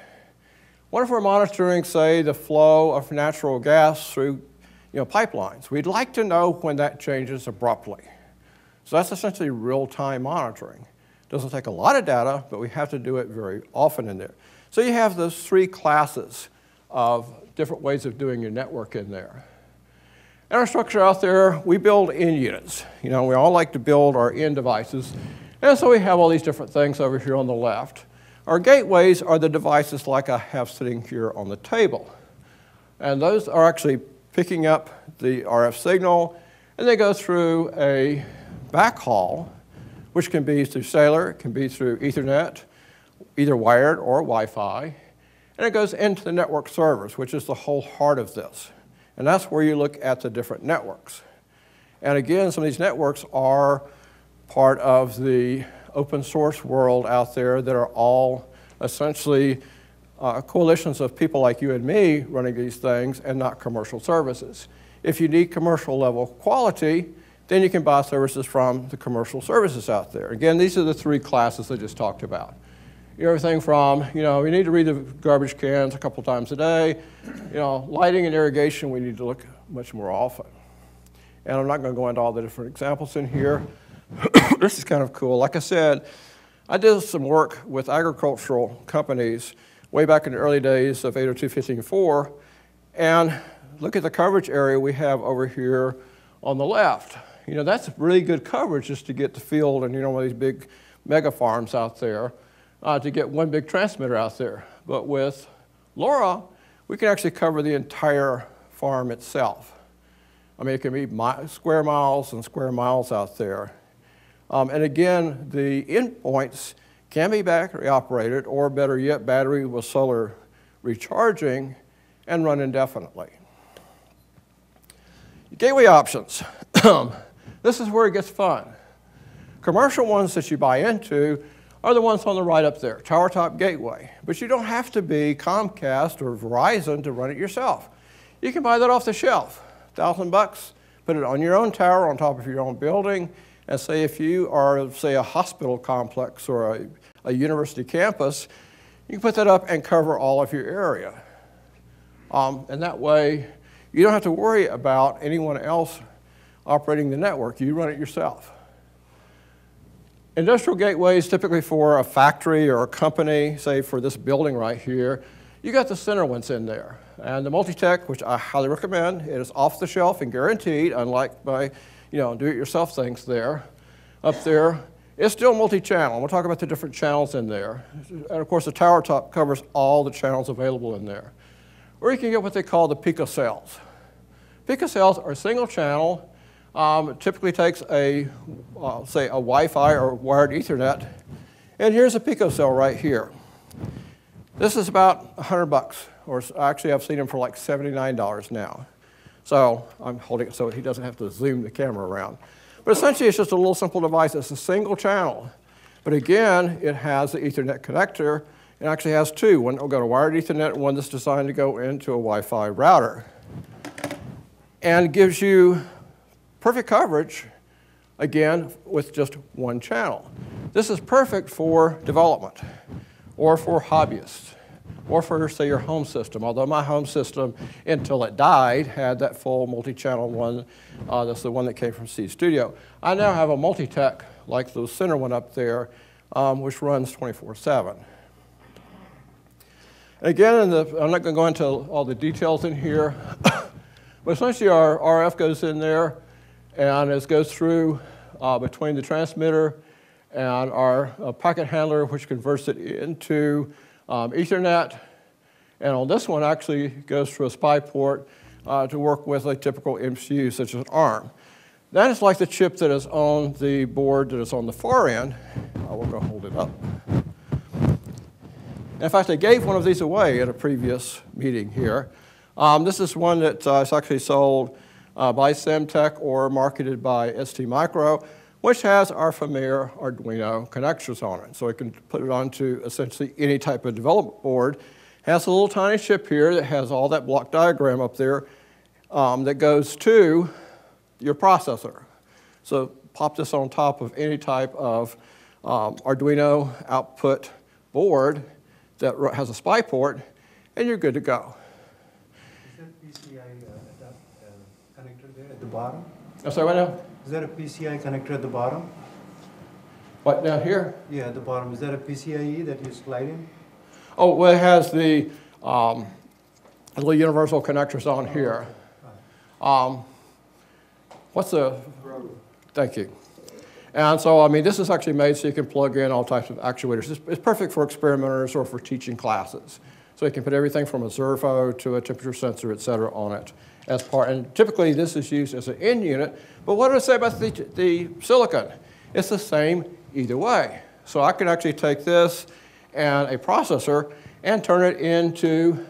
What if we're monitoring, say, the flow of natural gas through pipelines? We'd like to know when that changes abruptly. So that's essentially real-time monitoring. It doesn't take a lot of data, but we have to do it very often in there. So you have those three classes of different ways of doing your network in there. And our structure out there, we build end units. We all like to build our end devices. And so we have all these different things over here on the left. Our gateways are the devices like I have sitting here on the table. And those are actually picking up the RF signal, and they go through a backhaul, which can be through cellular, it can be through Ethernet, either wired or Wi-Fi, and it goes into the network servers, which is the whole heart of this. And that's where you look at the different networks. And again, some of these networks are part of the open source world out there that are all essentially coalitions of people like you and me running these things and not commercial services. If you need commercial level quality, then you can buy services from the commercial services out there. Again, these are the three classes I just talked about. Everything from, you need to read the garbage cans a couple times a day. Lighting and irrigation, we need to look much more often. And I'm not going to go into all the different examples in here. This is kind of cool. Like I said, I did some work with agricultural companies way back in the early days of 802.15.4, and look at the coverage area we have over here on the left. That's really good coverage just to get the field and, one of these big mega farms out there to get one big transmitter out there. But with LoRa, we can actually cover the entire farm itself. I mean, it can be square miles and square miles out there. And again, the endpoints can be battery operated, or better yet, battery with solar recharging and run indefinitely. Gateway options. This is where it gets fun. Commercial ones that you buy into are the ones on the right up there, tower top gateway. But you don't have to be Comcast or Verizon to run it yourself. You can buy that off the shelf, $1,000, put it on your own tower on top of your own building, and say if you are, say, a hospital complex or a university campus, you can put that up and cover all of your area. And that way, you don't have to worry about anyone else operating the network. You run it yourself. Industrial gateways, typically for a factory or a company, say for this building right here, you got the center ones in there. And the Multitech, which I highly recommend, it is off the shelf and guaranteed, unlike my do-it-yourself things there. Up there, it's still multi-channel. We'll talk about the different channels in there. And of course, the tower top covers all the channels available in there. Or you can get what they call the picocells. Picocells are single channel. It typically takes say a Wi-Fi or wired Ethernet. And here's a picocell right here. This is about $100, or actually I've seen them for like $79 now. So I'm holding it so he doesn't have to zoom the camera around. But essentially, it's just a little simple device. It's a single channel. But again, it has the Ethernet connector. It actually has two. One will go to wired Ethernet, and one that's designed to go into a Wi-Fi router. And it gives you perfect coverage, again, with just one channel. This is perfect for development, or for hobbyists, or for, say, your home system. Although my home system, until it died, had that full multi-channel one. That's the one that came from C Studio. I now have a Multitech, like the center one up there, which runs 24/7. Again, I'm not going to go into all the details in here, but essentially our RF goes in there, and it goes through between the transmitter and our packet handler, which converts it into Ethernet. And on this one, actually goes through a SPI port to work with a typical MCU, such as an ARM. That is like the chip that is on the board that is on the far end. We're going to hold it up. In fact, I gave one of these away at a previous meeting here. This is one that is actually sold by SEMTECH or marketed by STMicro, which has our familiar Arduino connectors on it. So I can put it onto essentially any type of development board. Has a little tiny chip here that has all that block diagram up there that goes to your processor. So pop this on top of any type of Arduino output board that has a SPI port, and you're good to go. Is that PCI connector there at the bottom? I'm sorry, what now? Is that a PCI connector at the bottom? What, down here? Yeah, at the bottom. Is that a PCIe that you slide in? Oh, well, it has the little universal connectors on here. What's the, thank you. And so, I mean, this is actually made so you can plug in all types of actuators. It's perfect for experimenters or for teaching classes. So you can put everything from a servo to a temperature sensor, et cetera, on it as part. And typically, this is used as an end unit. But what do I say about the silicon? It's the same either way. So I can actually take this and a processor and turn it into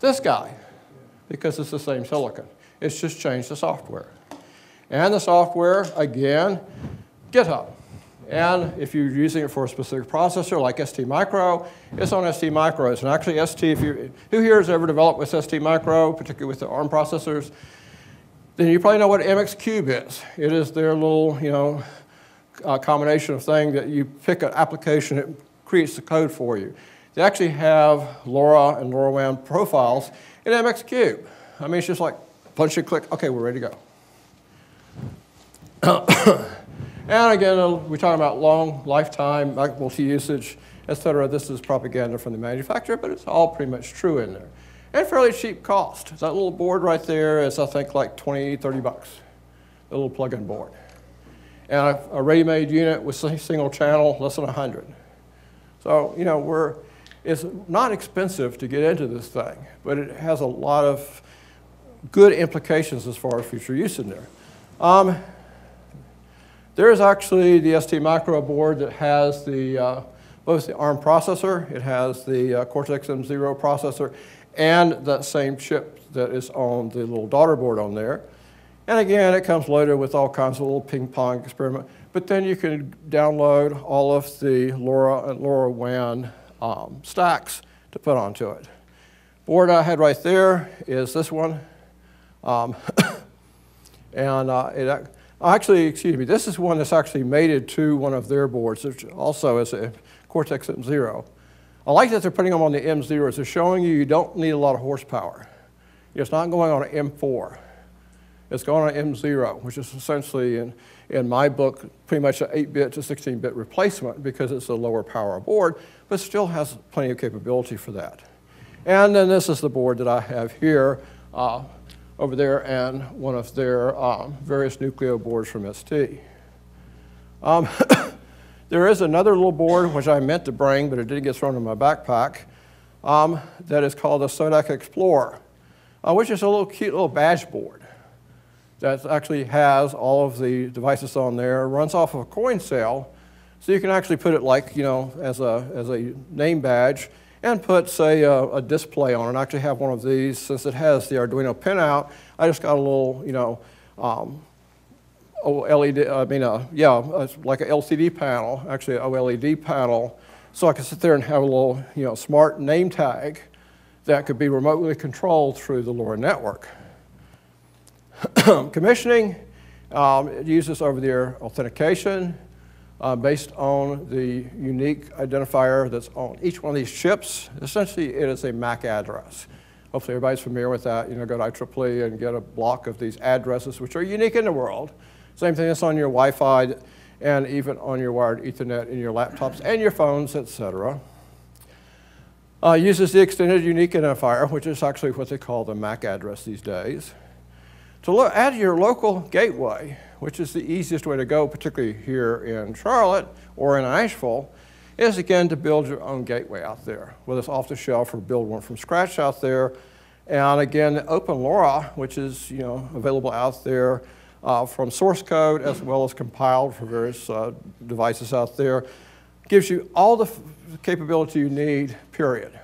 this guy because it's the same silicon. It's just changed the software. And the software, again, GitHub. And if you're using it for a specific processor like ST Micro, it's on ST Micros. And actually ST, who here has ever developed with ST Micro, particularly with the ARM processors, then you probably know what MX Cube is. It is their little, combination of thing that you pick an application, it creates the code for you. They actually have LoRa and LoRaWAN profiles in MX Cube. I mean, it's just like punch and click, okay, we're ready to go. And again, we're talking about long lifetime, multi-usage, et cetera. This is propaganda from the manufacturer, but it's all pretty much true in there. And fairly cheap cost. That little board right there is, I think, like 20, 30 bucks, a little plug-in board. And a ready-made unit with single channel, less than 100. So, it's not expensive to get into this thing, but it has a lot of good implications as far as future use in there. There is actually the ST Micro board that has both the ARM processor, it has the Cortex M0 processor, and that same chip that is on the little daughter board on there. And again, it comes loaded with all kinds of little ping pong experiment. But then you can download all of the LoRa and LoRaWAN stacks to put onto it. Board I had right there is this one. This is one that's actually mated to one of their boards, which also is a Cortex M0. I like that they're putting them on the M0s. They're showing you don't need a lot of horsepower. It's not going on an M4. It's going on an M0, which is essentially, in my book, pretty much an 8-bit to 16-bit replacement because it's a lower power board, but still has plenty of capability for that. And then this is the board that I have here over there and one of their various Nucleo boards from ST. There is another little board which I meant to bring, but it didn't get thrown in my backpack, that is called the SODAC Explorer, which is a little cute little badge board that actually has all of the devices on there, runs off of a coin cell, so you can actually put it like, as a name badge and put, say, a display on it. And actually have one of these, since it has the Arduino pinout, I just got a little, OLED, like an LCD panel, actually an OLED panel, so I can sit there and have a little, smart name tag that could be remotely controlled through the LoRa network. Commissioning, it uses over-the-air authentication based on the unique identifier that's on each one of these chips. Essentially, it is a MAC address. Hopefully everybody's familiar with that. Go to IEEE and get a block of these addresses, which are unique in the world. Same thing that's on your Wi-Fi and even on your wired Ethernet in your laptops and your phones, et cetera. Uses the extended unique identifier, which is actually what they call the MAC address these days. To add your local gateway, which is the easiest way to go, particularly here in Charlotte or in Asheville, is again to build your own gateway out there, whether it's off the shelf or build one from scratch out there. And again, Open LoRa, which is available out there from source code as well as compiled for various devices out there, gives you all the capability you need, period.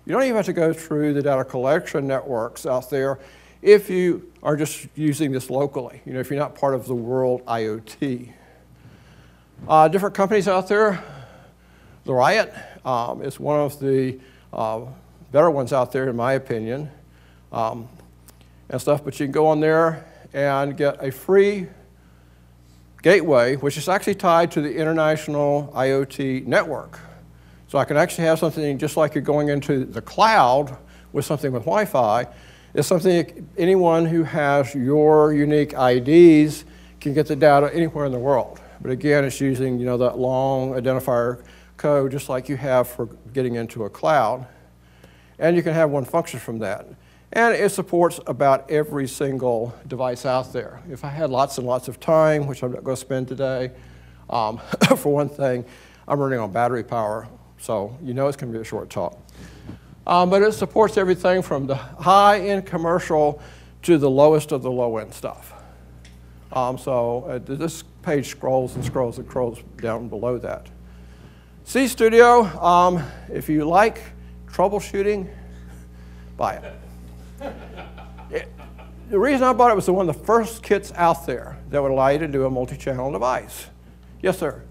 You don't even have to go through the data collection networks out there if you are just using this locally, if you're not part of the world IoT. Different companies out there. LoRiot is one of the better ones out there, in my opinion, and stuff. But you can go on there and get a free gateway, which is actually tied to the international IoT network. So I can actually have something just like you're going into the cloud with something with Wi-Fi. It's something anyone who has your unique IDs can get the data anywhere in the world. But again, it's using that long identifier code just like you have for getting into a cloud. And you can have one function from that. And it supports about every single device out there. If I had lots and lots of time, which I'm not going to spend today, For one thing, I'm running on battery power, so you know it's going to be a short talk. But it supports everything from the high-end commercial to the lowest of the low-end stuff. This page scrolls and scrolls and scrolls down below that. C Studio, if you like troubleshooting, buy it. The reason I bought it was one of the first kits out there that would allow you to do a multi-channel device. Yes, sir?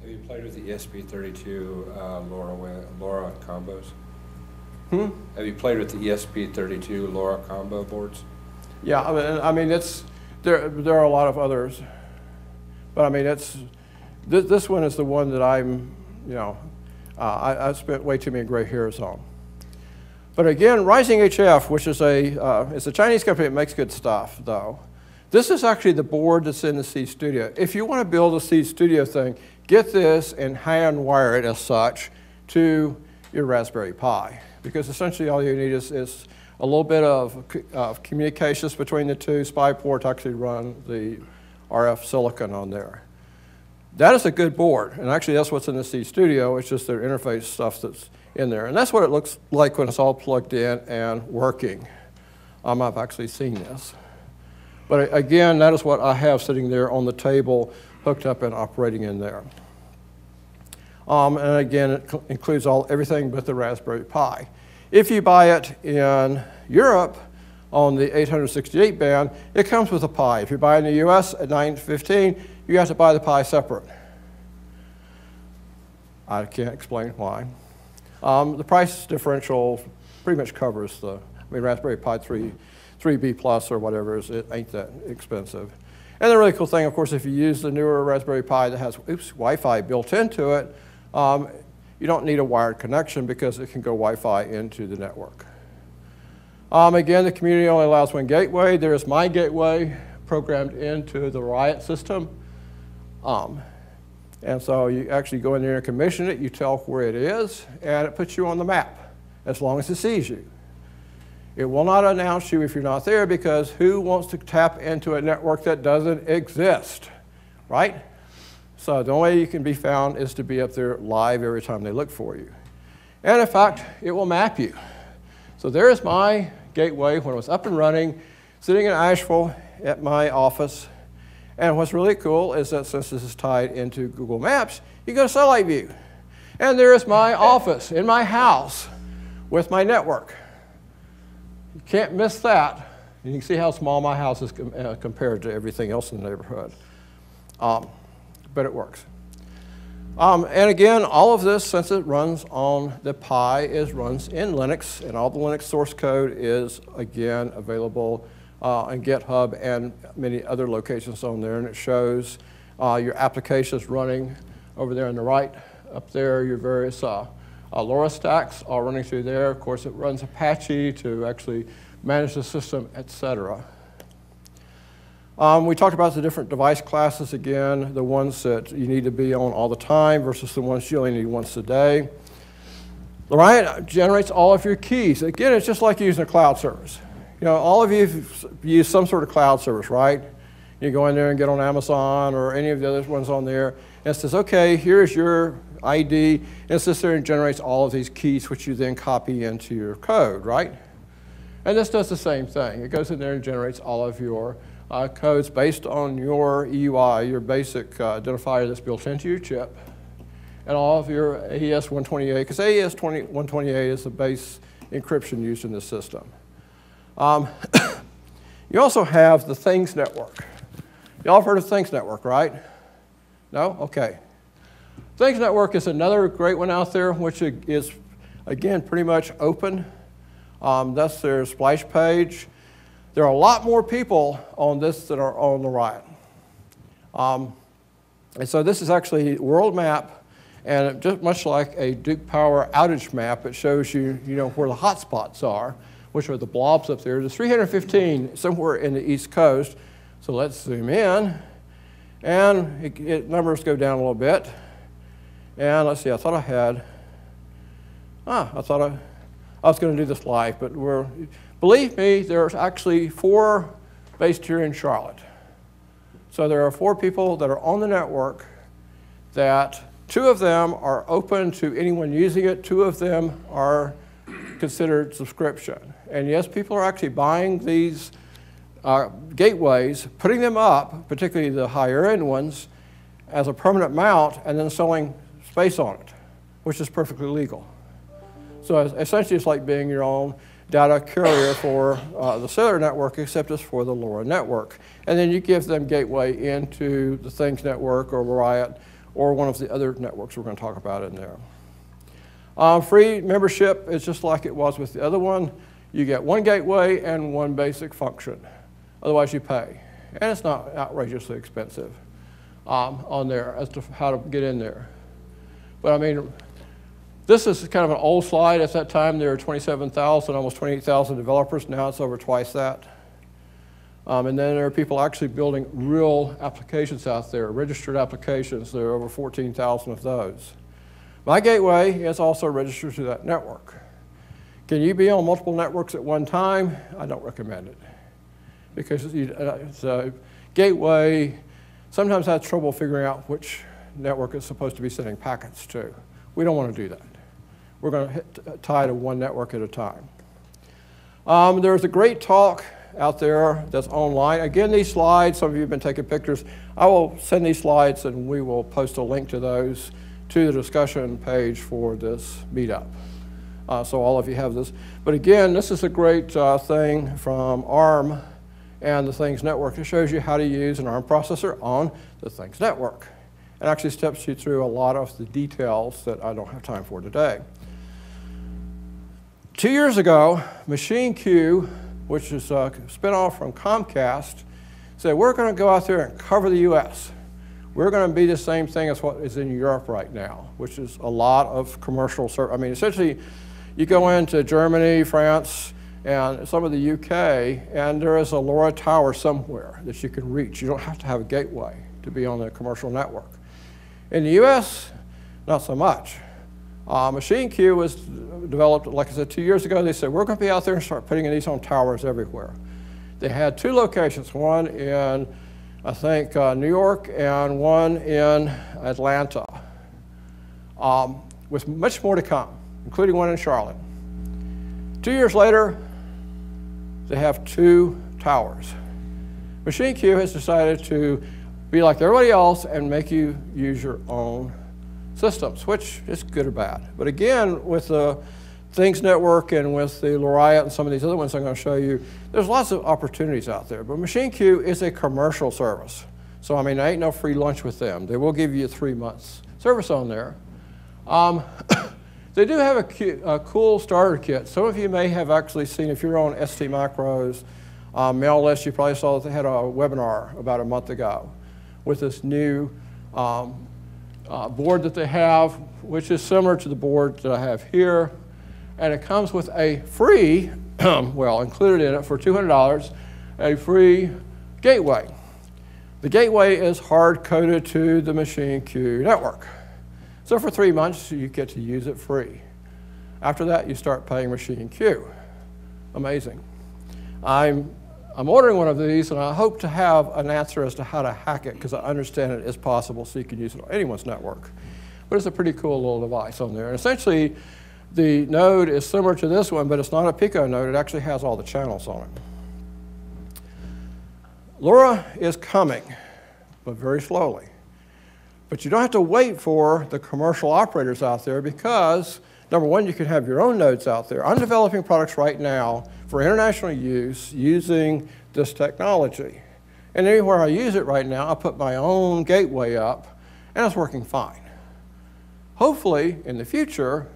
Have you played with the ESP32 LoRa combos? Have you played with the ESP32 LoRa combo boards? Yeah, I mean there are a lot of others, but I mean this one is the one that I spent way too many gray hairs on. But again, Rising HF, which is it's a Chinese company that makes good stuff, though. This is actually the board that's in the C Studio. If you want to build a C Studio thing, get this and hand wire it as such to your Raspberry Pi, because essentially all you need is a little bit of communications between the two SPI port to actually run the RF silicon on there. That is a good board, and actually that's what's in the C Studio. It's just their interface stuff that's in there, and that's what it looks like when it's all plugged in and working. I've actually seen this. But again, that is what I have sitting there on the table, hooked up and operating in there. And again, it includes everything but the Raspberry Pi. If you buy it in Europe on the 868 band, it comes with a Pi. If you buy it in the US at 915, you have to buy the Pi separate. I can't explain why. The price differential pretty much covers Raspberry Pi 3B Plus or whatever, it ain't that expensive. And the really cool thing, of course, if you use the newer Raspberry Pi that has Wi-Fi built into it, you don't need a wired connection because it can go Wi-Fi into the network. Again, the community only allows one gateway. There's my gateway programmed into the Riot system. And so you actually go in there and commission it, you tell where it is, and it puts you on the map as long as it sees you. It will not announce you if you're not there, because who wants to tap into a network that doesn't exist, right? So the only way you can be found is to be up there live every time they look for you. And in fact, it will map you. So there's my gateway when it was up and running, sitting in Asheville at my office. And what's really cool is that since this is tied into Google Maps, you go to satellite view. And there's my office in my house with my network. You can't miss that. You can see how small my house is compared to everything else in the neighborhood. But it works. And again, all of this, since it runs on the Pi, runs in Linux, and all the Linux source code is, again, available on GitHub and many other locations on there, and it shows your applications running over there on the right. Up there, your various LoRa stacks are running through there. Of course, it runs Apache to actually manage the system, etc. We talked about the different device classes again, the ones that you need to be on all the time versus the ones you only need once a day. LoRaWAN generates all of your keys. Again, it's just like using a cloud service. You know, all of you use some sort of cloud service, right? You go in there and get on Amazon or any of the other ones on there, and it says, okay, here's your ID, and it sits there and generates all of these keys, which you then copy into your code, right? And this does the same thing. It goes in there and generates all of your codes based on your EUI, your basic identifier that's built into your chip, and all of your AES-128, because AES-128 is the base encryption used in the system. You also have the Things Network. You all have heard of Things Network, right? No? Okay. Things Network is another great one out there, which is, again, pretty much open. That's their splash page. There are a lot more people on this than are on the Riot. And so this is actually a world map, and just much like a Duke Power outage map, it shows you, where the hot spots are, which are the blobs up there. There's 315 somewhere in the East Coast. So let's zoom in, and numbers go down a little bit. And let's see, I thought I was going to do this live, but believe me, there's actually 4 based here in Charlotte. So there are 4 people that are on the network that 2 of them are open to anyone using it, 2 of them are considered subscription. And yes, people are actually buying these gateways, putting them up, particularly the higher end ones, as a permanent mount and then selling space on it, which is perfectly legal. So essentially it's like being your own data carrier for the cellular network, except it's for the LoRa network. And then you give them gateway into the Things network or Riot or one of the other networks we're going to talk about in there. Free membership is just like it was with the other one. You get 1 gateway and 1 basic function. Otherwise you pay. And it's not outrageously expensive on there as to how to get in there. But I mean, this is kind of an old slide. At that time, there were 27,000, almost 28,000 developers. Now it's over twice that. And then there are people actually building real applications out there, registered applications. There are over 14,000 of those. My gateway is also registered to that network. Can you be on multiple networks at one time? I don't recommend it. Because the gateway sometimes has trouble figuring out which network it's supposed to be sending packets to. We don't want to do that. We're going to tie to 1 network at a time. There's a great talk out there that's online. Again, these slides, some of you have been taking pictures. I will send these slides and we will post a link to those to the discussion page for this meetup. So all of you have this. But again, this is a great thing from ARM and the Things network. It shows you how to use an ARM processor on the Things network. It actually steps you through a lot of the details that I don't have time for today. 2 years ago, Machine Q, which is a spinoff from Comcast, said, we're going to go out there and cover the US. We're going to be the same thing as what is in Europe right now, which is a lot of commercial service. I mean, essentially, you go into Germany, France, and some of the UK, and there is a LoRa tower somewhere that you can reach. You don't have to have a gateway to be on the commercial network. In the US, not so much. Machine Q was developed, like I said, 2 years ago. They said, we're going to be out there and start putting these on towers everywhere. They had 2 locations, one in, I think, New York and one in Atlanta, with much more to come, including one in Charlotte. 2 years later, they have 2 towers. Machine Q has decided to be like everybody else and make you use your own systems, which is good or bad. But again, with the Things network and with the LoRaWAN and some of these other ones I'm going to show you, there's lots of opportunities out there. But Machine Q is a commercial service. So I mean, there ain't no free lunch with them. They will give you a 3 months service on there. They do have a cool starter kit. Some of you may have actually seen, if you're on ST Macro's mail list, you probably saw that they had a webinar about a month ago with this new board that they have, which is similar to the board that I have here. And it comes with a free, well, included in it for $200, a free gateway. The gateway is hard-coded to the Machine Q network. So for 3 months, you get to use it free. After that, you start paying Machine Q. Amazing. I'm ordering one of these, and I hope to have an answer as to how to hack it, because I understand it is possible, so you can use it on anyone's network. But it's a pretty cool little device on there. And essentially, the node is similar to this one, but it's not a Pico node. It actually has all the channels on it. LoRa is coming, but very slowly. But you don't have to wait for the commercial operators out there because, number one, you can have your own nodes out there. I'm developing products right now for international use using this technology. And anywhere I use it right now, I put my own gateway up, and it's working fine. Hopefully, in the future,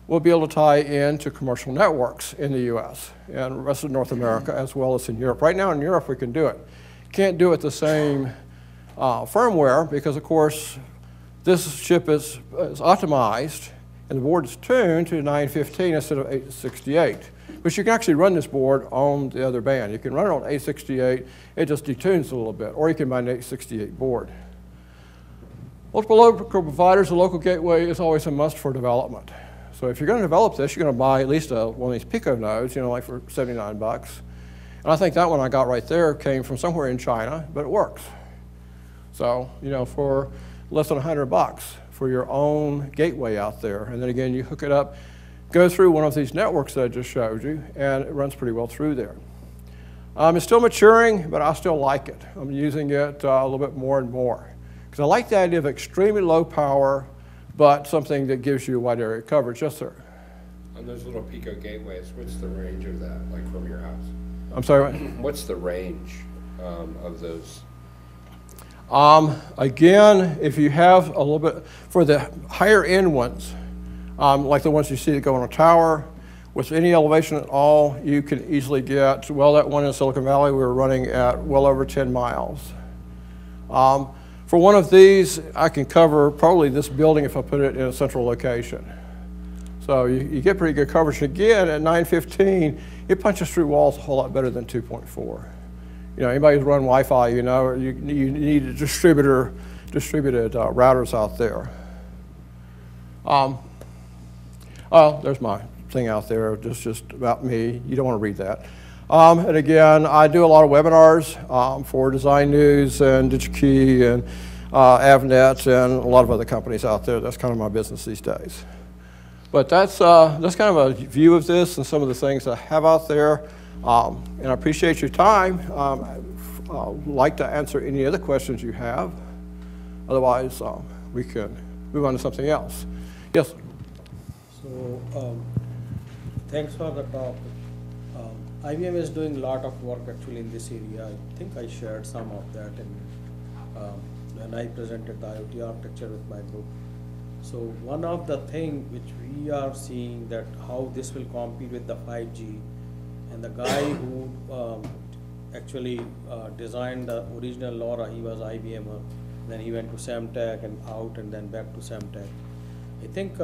we'll be able to tie into commercial networks in the US and the rest of North America as well as in Europe. Right now in Europe, we can do it. Can't do it the same firmware because, of course, this chip is optimized and the board is tuned to 915 instead of 868. But you can actually run this board on the other band. You can run it on 868, it just detunes a little bit, or you can buy an 868 board. Multiple local providers, a local gateway is always a must for development. So if you're going to develop this, you're going to buy at least one of these Pico nodes, you know, like for 79 bucks. And I think that one I got right there came from somewhere in China, but it works. So, you know, for less than $100 for your own gateway out there. And then again, you hook it up, go through one of these networks that I just showed you, and it runs pretty well through there. It's still maturing, but I still like it. I'm using it a little bit more and more. Because I like the idea of extremely low power, but something that gives you a wide area coverage. Yes, sir? On those little Pico gateways, what's the range of that, like from your house? I'm sorry, what? What's the range of those? Again, if you have a little bit, for the higher end ones, like the ones you see that go on a tower, with any elevation at all, you can easily get, well, that one in Silicon Valley, we were running at well over 10 miles. For one of these, I can cover probably this building if I put it in a central location. So you get pretty good coverage. Again, at 915, it punches through walls a whole lot better than 2.4. You know, anybody who's run Wi-Fi, you know, you need a distributed routers out there. Oh, there's my thing out there, just about me. You don't want to read that. And again, I do a lot of webinars for Design News and DigiKey and Avnet and a lot of other companies out there. That's kind of my business these days. But that's kind of a view of this and some of the things I have out there. And I appreciate your time. I'd like to answer any other questions you have. Otherwise, we can move on to something else. Yes? So, thanks for the talk. IBM is doing a lot of work actually in this area. I think I shared some of that when I presented the IoT architecture with my group. So one of the things which we are seeing that how this will compete with the 5G, and the guy who actually designed the original LoRa, he was IBMer. Then he went to SEMTECH and out and then back to SEMTECH. I think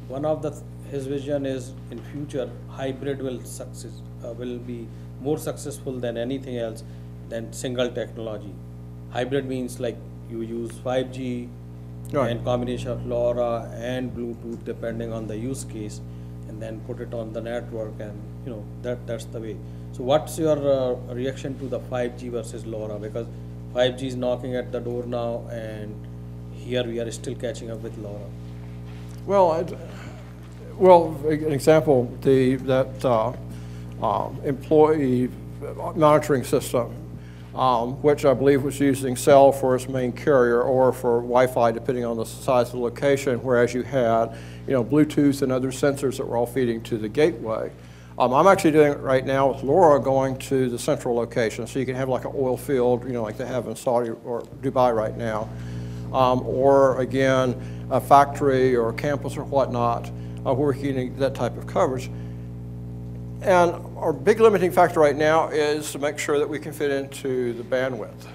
one of his vision is in future hybrid will be more successful than anything else than single technology. Hybrid means like you use 5G and combination of LoRa and Bluetooth depending on the use case, and then put it on the network, and you know that's the way. So what's your reaction to the 5G versus LoRa? Because 5G is knocking at the door now, and here we are still catching up with LoRa. Well, an example, that employee monitoring system, which I believe was using cell for its main carrier or for Wi-Fi, depending on the size of the location, whereas you had, you know, Bluetooth and other sensors that were all feeding to the gateway. I'm actually doing it right now with LoRa going to the central location, so you can have like an oil field, you know, like they have in Saudi or Dubai right now, or again, a factory or a campus or whatnot, where we're getting that type of coverage. And our big limiting factor right now is to make sure that we can fit into the bandwidth.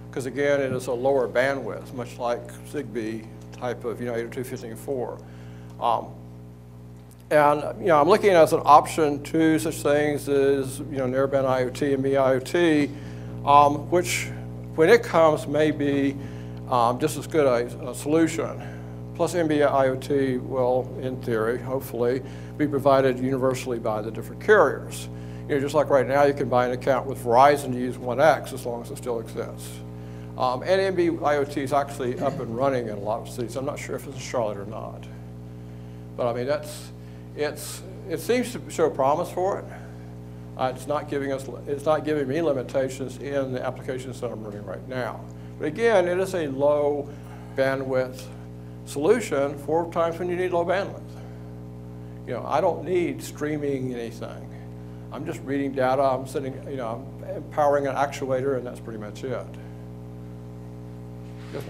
Because again, it is a lower bandwidth, much like Zigbee type of, you know, 802.15.4. And, you know, I'm looking as an option to such things as, you know, narrowband IoT and IoT, which when it comes may be just as good a solution. Plus NB-IoT will, in theory, hopefully, be provided universally by the different carriers. You know, just like right now, you can buy an account with Verizon to use 1X as long as it still exists. And NB-IoT is actually up and running in a lot of cities. I'm not sure if it's in Charlotte or not. But I mean, it seems to show promise for it. It's not giving me limitations in the applications that I'm running right now. But again, it is a low bandwidth solution for times when you need low bandwidth. You know, I don't need streaming anything. I'm just reading data, I'm sitting, you know, I'm powering an actuator, and that's pretty much it. Yes,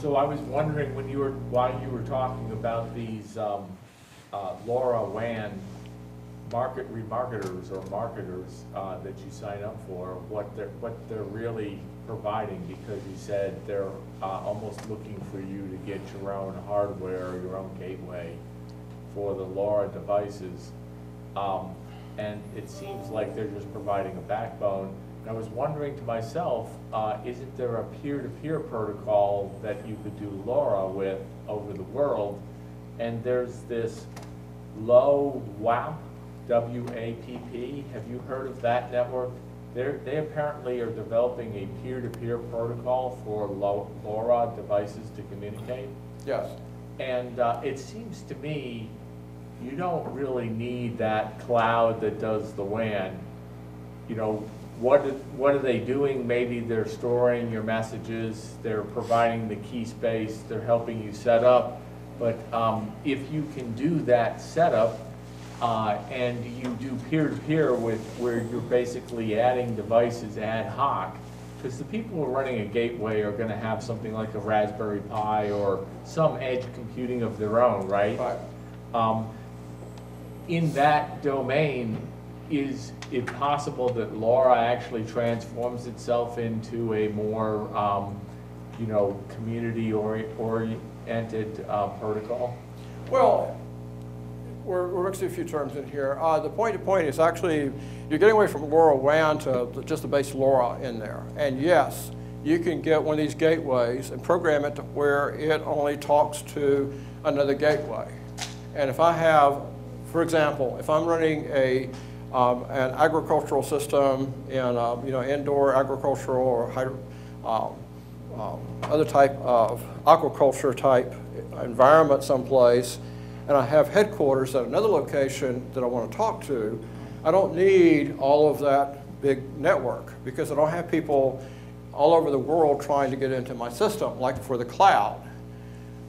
so I was wondering while you were talking about these LoRaWAN remarketers or marketers that you sign up for, what they're really providing, because you said they're almost looking for you to get your own hardware, your own gateway for the LoRa devices. And it seems like they're just providing a backbone. And I was wondering to myself, isn't there a peer-to-peer protocol that you could do LoRa with over the world? And there's this LoWAP, W-A-P-P. Have you heard of that network? They apparently are developing a peer-to-peer protocol for LoRa devices to communicate. Yes. And it seems to me you don't really need that cloud that does the WAN. You know, what are they doing? Maybe they're storing your messages, they're providing the key space, they're helping you set up. But if you can do that setup and you do peer-to-peer where you're basically adding devices ad hoc, because the people who are running a gateway are going to have something like a Raspberry Pi or some edge computing of their own, right? Right. In that domain, is it possible that LoRa actually transforms itself into a more, you know, community-oriented protocol? Well, we're mixing a few terms in here. The point-to-point is actually, you're getting away from LoRaWAN to just the base LoRa in there. And yes, you can get one of these gateways and program it to where it only talks to another gateway. And if I have, for example, if I'm running an agricultural system in you know, indoor agricultural or other type of aquaculture type environment someplace, and I have headquarters at another location that I want to talk to, I don't need all of that big network because I don't have people all over the world trying to get into my system, like for the cloud.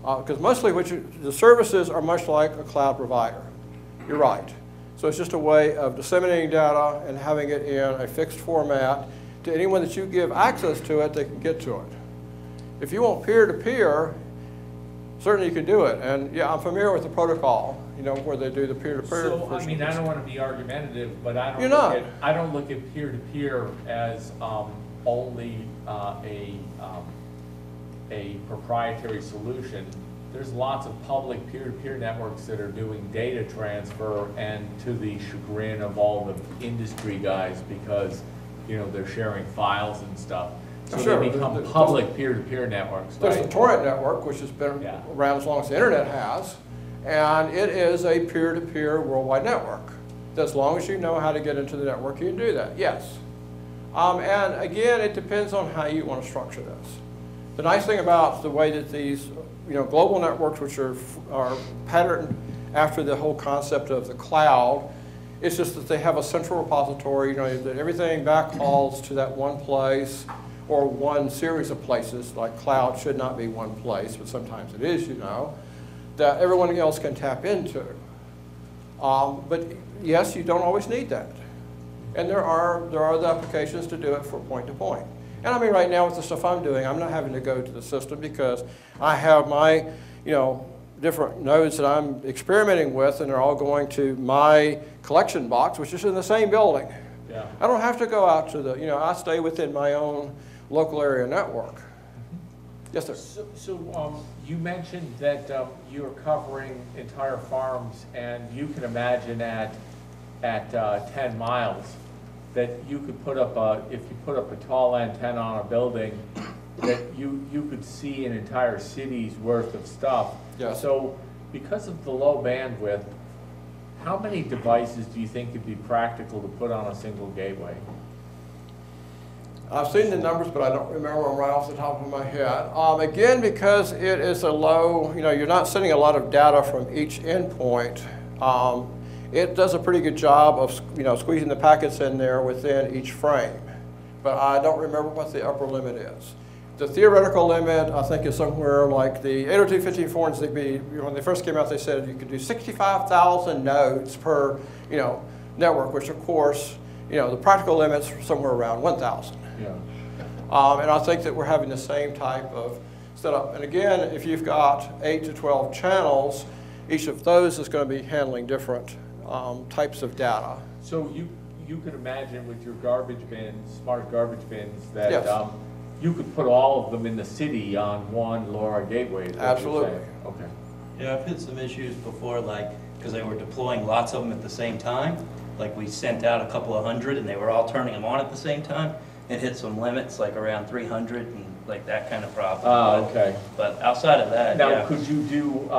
Because mostly the services are much like a cloud provider. You're right. So it's just a way of disseminating data and having it in a fixed format to anyone that you give access to it, they can get to it. If you want peer-to-peer, certainly you can do it. And yeah, I'm familiar with the protocol, you know, where they do the peer-to-peer. So, I mean, I don't want to be argumentative, but I don't look at peer-to-peer as only a proprietary solution. There's lots of public peer-to-peer networks that are doing data transfer, and to the chagrin of all the industry guys, because you know they're sharing files and stuff. So sure. They become public peer-to-peer networks. There's right? the torrent network, which has been around as long as the internet has, and it is a peer-to-peer worldwide network. As long as you know how to get into the network, you can do that, yes. And again, it depends on how you want to structure this. The nice thing about the way that these global networks, which are patterned after the whole concept of the cloud, it's just that they have a central repository, that everything backhauls to that one place or one series of places. Like cloud should not be one place, but sometimes it is, that everyone else can tap into. But yes, you don't always need that. And there are the applications to do it for point-to-point. And I mean, right now with the stuff I'm doing, I'm not having to go to the system because I have my, different nodes that I'm experimenting with, and they're all going to my collection box, which is in the same building. Yeah. I don't have to go out to the, I stay within my own local area network. Yes, sir. So you mentioned that you're covering entire farms, and you can imagine at 10 miles that you could put up if you put up a tall antenna on a building, that you could see an entire city's worth of stuff. Yes. So because of the low bandwidth, how many devices do you think it'd be practical to put on a single gateway? I've seen the numbers, but I don't remember them right off the top of my head. Again, because it is a low, you're not sending a lot of data from each endpoint. It does a pretty good job of, squeezing the packets in there within each frame. But I don't remember what the upper limit is. The theoretical limit, I think, is somewhere like the 802.15.4 and ZigBee. When they first came out, they said you could do 65,000 nodes per, network, which of course, the practical limit's somewhere around 1,000. Yeah. And I think that we're having the same type of setup. And again, if you've got 8 to 12 channels, each of those is going to be handling different types of data. So you could imagine with your garbage bins, smart garbage bins, that yes. You could put all of them in the city on one LoRa gateway. Is what absolutely. You're saying. Okay. Yeah, I've had some issues before, like, because they were deploying lots of them at the same time. Like, we sent out a couple of hundred, and they were all turning them on at the same time. It hit some limits, like around 300, and like that kind of problem. Oh, okay. But outside of that, now, yeah. could you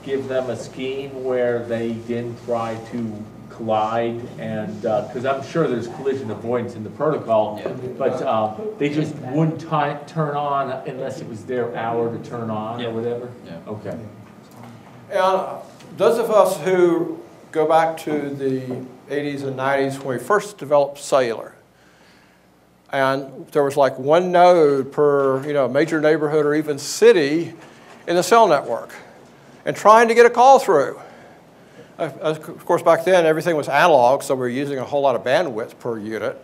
give them a scheme where they didn't try to collide, and, because I'm sure there's collision avoidance in the protocol, but they just wouldn't turn on unless it was their hour to turn on or whatever? Yeah. Okay. And those of us who go back to the 80s and 90s when we first developed cellular, and there was like one node per major neighborhood or even city in the cell network, and trying to get a call through. Of course, back then everything was analog, so we were using a whole lot of bandwidth per unit.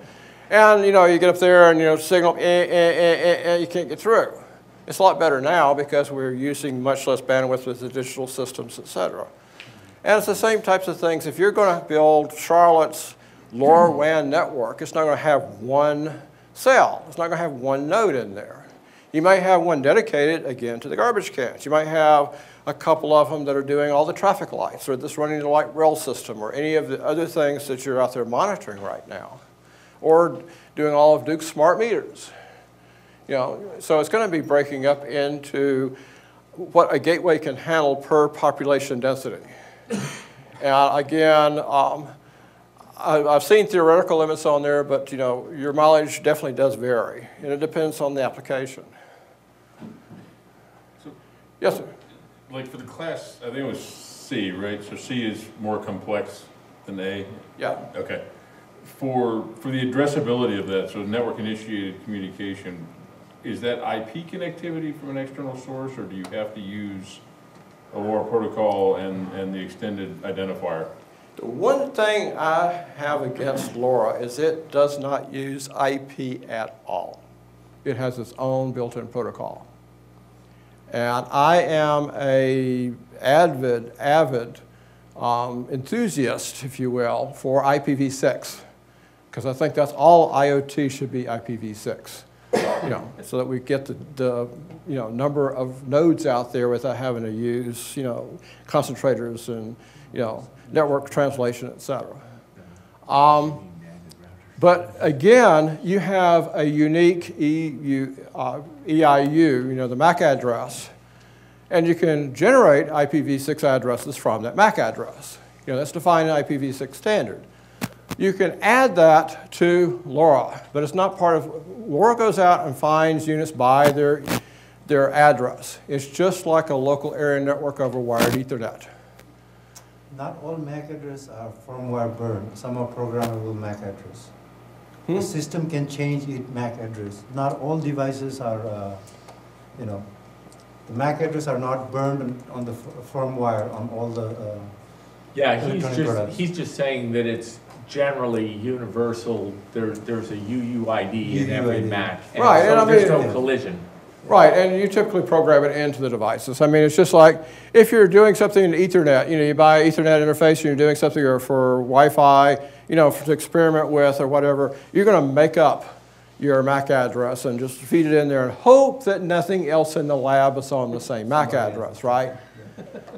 And you get up there and signal, you can't get through. It's a lot better now because we're using much less bandwidth with the digital systems, et cetera. And it's the same types of things. If you're going to build Charlotte's LoRaWAN network, it's not going to have one cell. It's not going to have one node in there. You might have one dedicated, again, to the garbage cans. You might have a couple of them that are doing all the traffic lights, or this running the light rail system, or any of the other things that you're out there monitoring right now, or doing all of Duke's smart meters. So it's going to be breaking up into what a gateway can handle per population density. And again, I've seen theoretical limits on there, but your mileage definitely does vary, and it depends on the application. So, yes, sir. like for the class, I think it was C, right? So C is more complex than A? Yeah. Okay. For the addressability of that, so network initiated communication, is that IP connectivity from an external source, or do you have to use a LoRa protocol and the extended identifier? The one thing I have against LoRa is it does not use IP at all. It has its own built-in protocol. And I am an avid enthusiast, if you will, for IPv6, because I think that's all IoT should be IPv6. So that we get the number of nodes out there without having to use concentrators and network translation, etc. But again, you have a unique EIU, the MAC address, and you can generate IPv6 addresses from that MAC address. That's defined in IPv6 standard. You can add that to LoRa, but it's not part of, LoRa goes out and finds units by their address. It's just like a local area network over wired Ethernet. Not all MAC addresses are firmware burned. Some are programmable MAC address. The system can change its MAC address. Not all devices are, the MAC address are not burned on the firmware on all the yeah, he's just saying that it's generally universal. There's a UUID in every MAC, and right, so and there's no collision. Right, and you typically program it into the devices. I mean, it's just like if you're doing something in Ethernet, you buy an Ethernet interface and you're doing something for Wi-Fi, to experiment with or whatever, you're going to make up your MAC address and just feed it in there and hope that nothing else in the lab is on the same MAC address, right?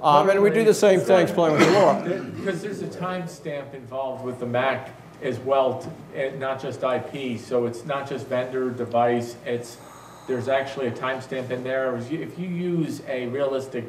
And we do the same things playing with the LoRa. Because there's a timestamp involved with the MAC as well, not just IP, so it's not just vendor device, there's actually a timestamp in there. If you use a realistic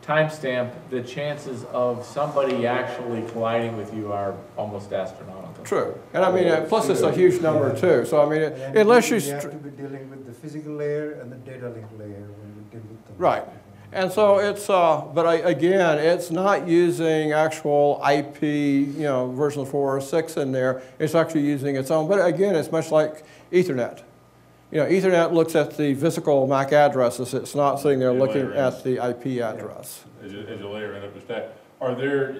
timestamp, the chances of somebody actually colliding with you are almost astronomical. True. And I mean, plus it's a huge number too. So I mean, unless you have to be dealing with the physical layer and the data link layer when you deal with them. Right. And so it's, again, it's not using actual IP, version 4 or 6 in there. It's actually using its own. But again, it's much like Ethernet. Ethernet looks at the physical MAC addresses. It's not sitting there looking at the IP address. As you layer in up the stack, are there,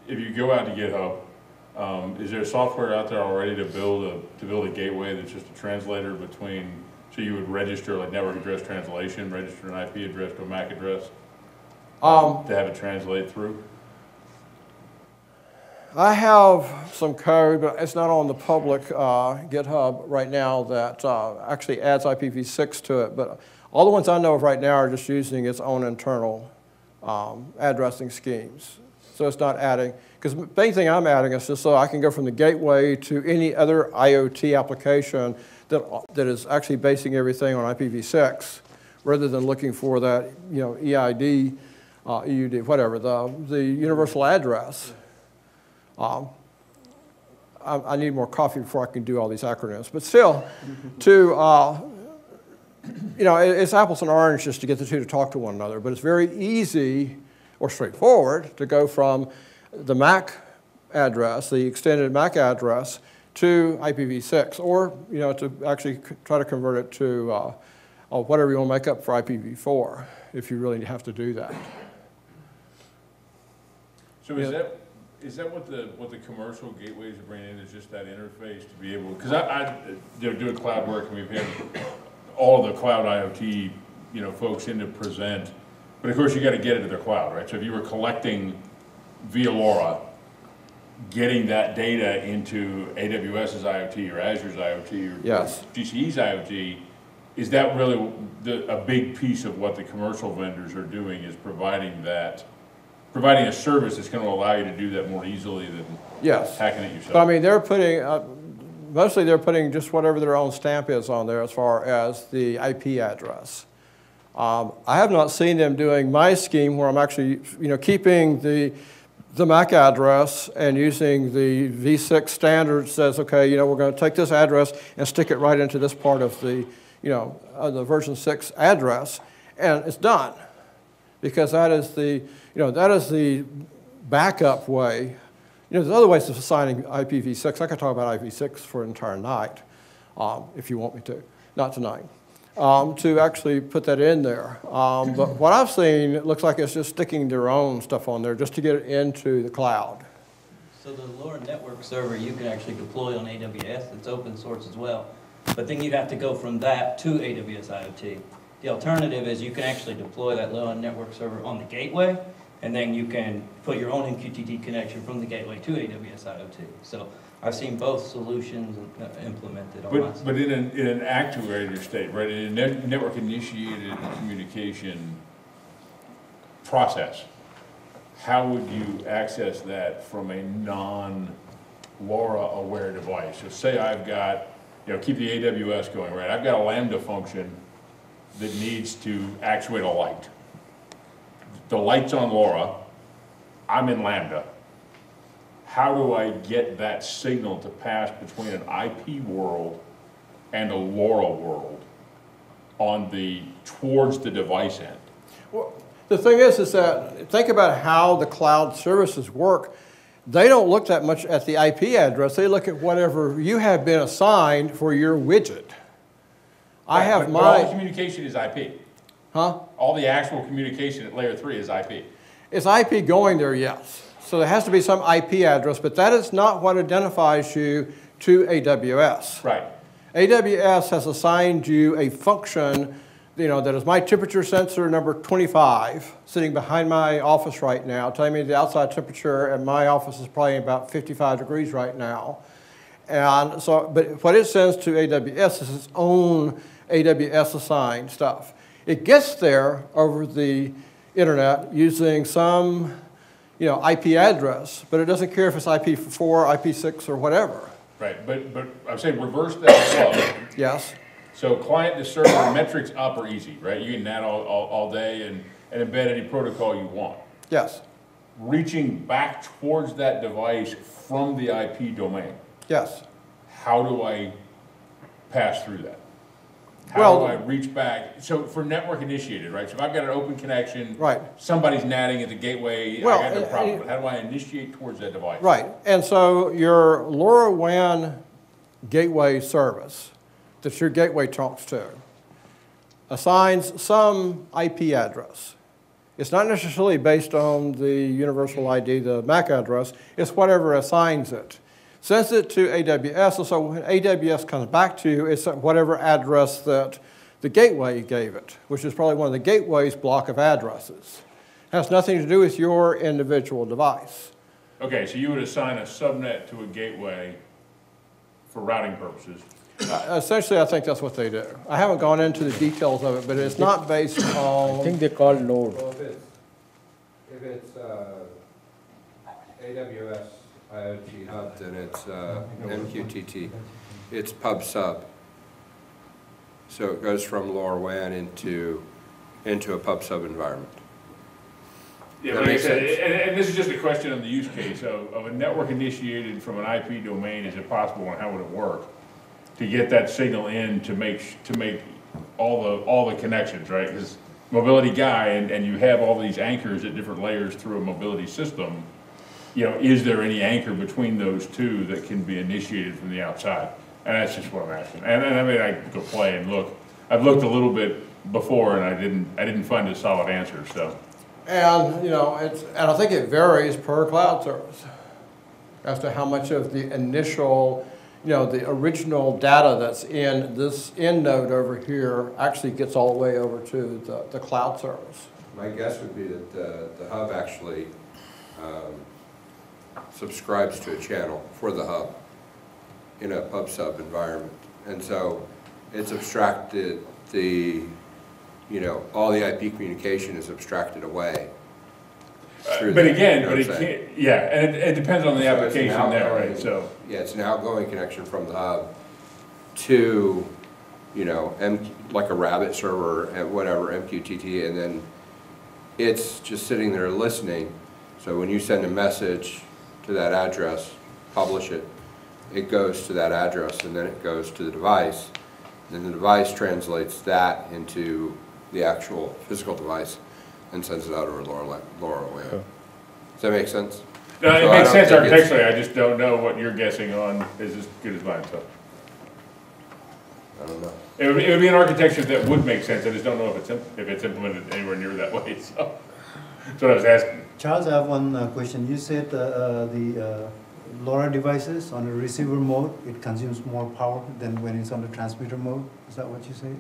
if you go out to GitHub, is there software out there already to build a gateway that's just a translator between, so you would register like network address translation, register an IP address to a MAC address, to have it translate through? I have some code, but it's not on the public GitHub right now that actually adds IPv6 to it. But all the ones I know of right now are just using its own internal addressing schemes. So it's not adding, because the main thing I'm adding is just so I can go from the gateway to any other IoT application that is actually basing everything on IPv6, rather than looking for that, EID, EUD, whatever, the universal address. I need more coffee before I can do all these acronyms. But still, to, it's apples and oranges to get the two to talk to one another, but it's very easy or straightforward to go from the MAC address, the extended MAC address, to IPv6, or to actually try to convert it to whatever you want to make up for IPv4, if you really have to do that. So is that what the commercial gateways are bringing in? Is just that interface to be able? Because I doing cloud work, and we've had all of the cloud IoT folks in to present, but of course you got to get it to the cloud, right? So if you were collecting via LoRa, getting that data into AWS's IoT or Azure's IoT or GCE's IoT, is that really a big piece of what the commercial vendors are doing, is providing a service that's going to allow you to do that more easily than hacking it yourself? But I mean, they're putting, mostly they're putting just whatever their own stamp is on there as far as the IP address. I have not seen them doing my scheme where I'm actually, keeping the MAC address and using the V6 standard says, okay, we're going to take this address and stick it right into this part of the, the version 6 address, and it's done. Because that is the backup way. There's other ways of assigning IPv6. I could talk about IPv6 for an entire night, if you want me to. Not tonight. To actually put that in there. But what I've seen, it looks like it's just sticking their own stuff on there just to get it into the cloud. So the LoRa network server you can actually deploy on AWS. It's open source as well. But then you'd have to go from that to AWS IoT. The alternative is you can actually deploy that LoRa network server on the gateway, and then you can put your own MQTT connection from the gateway to AWS IoT. So I've seen both solutions implemented. But in an actuator state, right, in a network-initiated communication process, how would you access that from a non-LoRa-aware device? So say I've got, keep the AWS going, right? I've got a Lambda function that needs to actuate a light. The light's on LoRa, I'm in Lambda. How do I get that signal to pass between an IP world and a LoRa world towards the device end? Well, the thing is that, think about how the cloud services work. They don't look that much at the IP address. They look at whatever you have been assigned for your widget. Right, but all the communication is IP. Huh? All the actual communication at layer 3 is IP. It's IP going there, yes. So there has to be some IP address, but that is not what identifies you to AWS. Right. AWS has assigned you a function, that is my temperature sensor number 25, sitting behind my office right now, telling me the outside temperature at my office is probably about 55 degrees right now. And so, but what it sends to AWS is its own AWS assigned stuff. It gets there over the internet using some, IP address, but it doesn't care if it's IP4, IP6, or whatever. Right, but I'm saying reverse that flow. Yes. So client to server metrics up are easy, right? You can NAT all day and embed any protocol you want. Yes. Reaching back towards that device from the IP domain. Yes. How do I pass through that? How do I reach back? So for network initiated, right? So if I've got an open connection, right, somebody's natting at the gateway, I got no problem. But how do I initiate towards that device? Right, and so your LoRaWAN gateway service that your gateway talks to assigns some IP address. It's not necessarily based on the universal ID, the MAC address. It's whatever assigns it. Sends it to AWS, and so when AWS comes back to you, it's whatever address that the gateway gave it, which is probably one of the gateway's block of addresses. It has nothing to do with your individual device. Okay, so you would assign a subnet to a gateway for routing purposes. Essentially, I think that's what they do. I haven't gone into the details of it, but it's not based on... I think they call node. Well, if it's AWS IoT Hub, then it's MQTT. It's pub sub. So it goes from LoRaWAN into a pub sub environment. Yeah, That like I makes said, sense. and this is just a question on the use case of a network initiated from an IP domain. Is it possible, and how would it work to get that signal in to make all the connections, right? Because mobility guy, and you have all these anchors at different layers through a mobility system. You know, is there any anchor between those two that can be initiated from the outside? And that's just what I'm asking. And I mean, I go play and look. I've looked a little bit before, and I didn't find a solid answer. So. And, you know, and I think it varies per cloud service as to how much of the initial, you know, the original data that's in this end node over here actually gets all the way over to the cloud service. My guess would be that the hub actually subscribes to a channel for the hub in a pub sub environment. And so it's abstracted you know, all the IP communication is abstracted away. But again, yeah, and it depends on the So application there, right? So. Yeah, it's an outgoing connection from the hub to, you know, like a Rabbit server at whatever, MQTT, and then it's just sitting there listening. So when you send a message to that address, publish it, it goes to that address, and then it goes to the device. Then the device translates that into the actual physical device and sends it out over LoRaWAN. Does that make sense? No, it makes sense architecturally. I just don't know what you're guessing on is as good as mine. So I don't know. it would be an architecture that would make sense. I just don't know if it's implemented anywhere near that way. So that's what I was asking. Charles, I have one question. You said the LoRa devices on a receiver mode, it consumes more power than when it's on the transmitter mode. Is that what you said?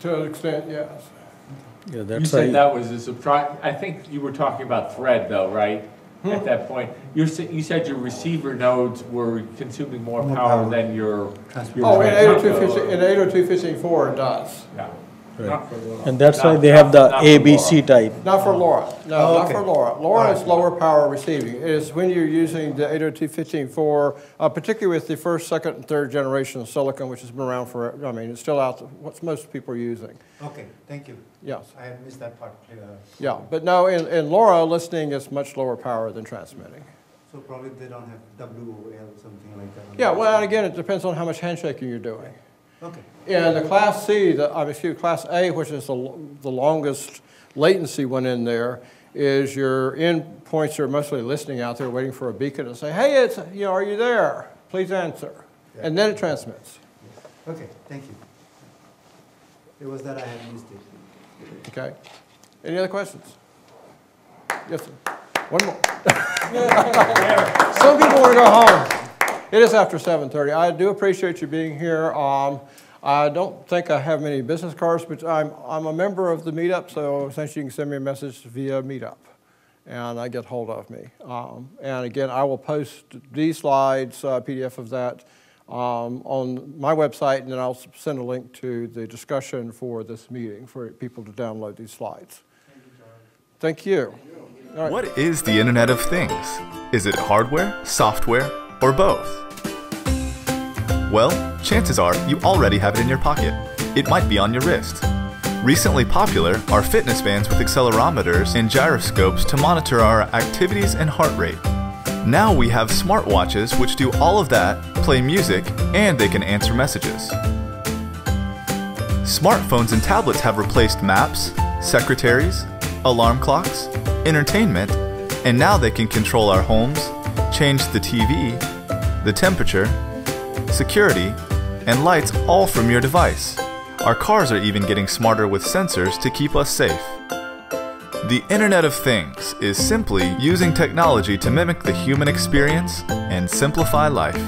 To an extent, yes. Yeah, You said that was a surprise. I think you were talking about thread though, right? At that point, you said your receiver nodes were consuming more power than your transmitter. Oh, in 802.15.4 it does. Yeah. And that's why they have the ABC type. Not for LoRa. No, Oh, not okay. for LoRa. LoRa is lower power receiving. It is when you're using the 802.15.4, particularly with the first, second, and third generation of silicon, which has been around for, I mean, it's still out, what most people are using. Okay, thank you. Yes. I had missed that part. Yeah, but no, in LoRa, listening is much lower power than transmitting. So probably they don't have WOL, something like that. Yeah, well, and again, it depends on how much handshaking you're doing. Okay. In the Class C, Class A, which is the longest latency one in there, is your endpoints are mostly listening out there, waiting for a beacon to say, "Hey, are you there? Please answer," and then it transmits. Okay, thank you. It was that I had missed it. Okay. Any other questions? Yes, sir. One more. Some people want to go home. It is after 7:30. I do appreciate you being here. I don't think I have many business cards, but I'm a member of the meetup, so essentially you can send me a message via meetup, and get hold of me. And again, I will post these slides, PDF of that, on my website, and then I'll send a link to the discussion for this meeting for people to download these slides. Thank you. All right. What is the Internet of Things? Is it hardware, software, or both? Well, chances are you already have it in your pocket. It might be on your wrist. Recently popular are fitness bands with accelerometers and gyroscopes to monitor our activities and heart rate. Now we have smartwatches which do all of that, play music, and they can answer messages. Smartphones and tablets have replaced maps, secretaries, alarm clocks, entertainment, and now they can control our homes, change the TV, the temperature, security, and lights all from your device. Our cars are even getting smarter with sensors to keep us safe. The Internet of Things is simply using technology to mimic the human experience and simplify life.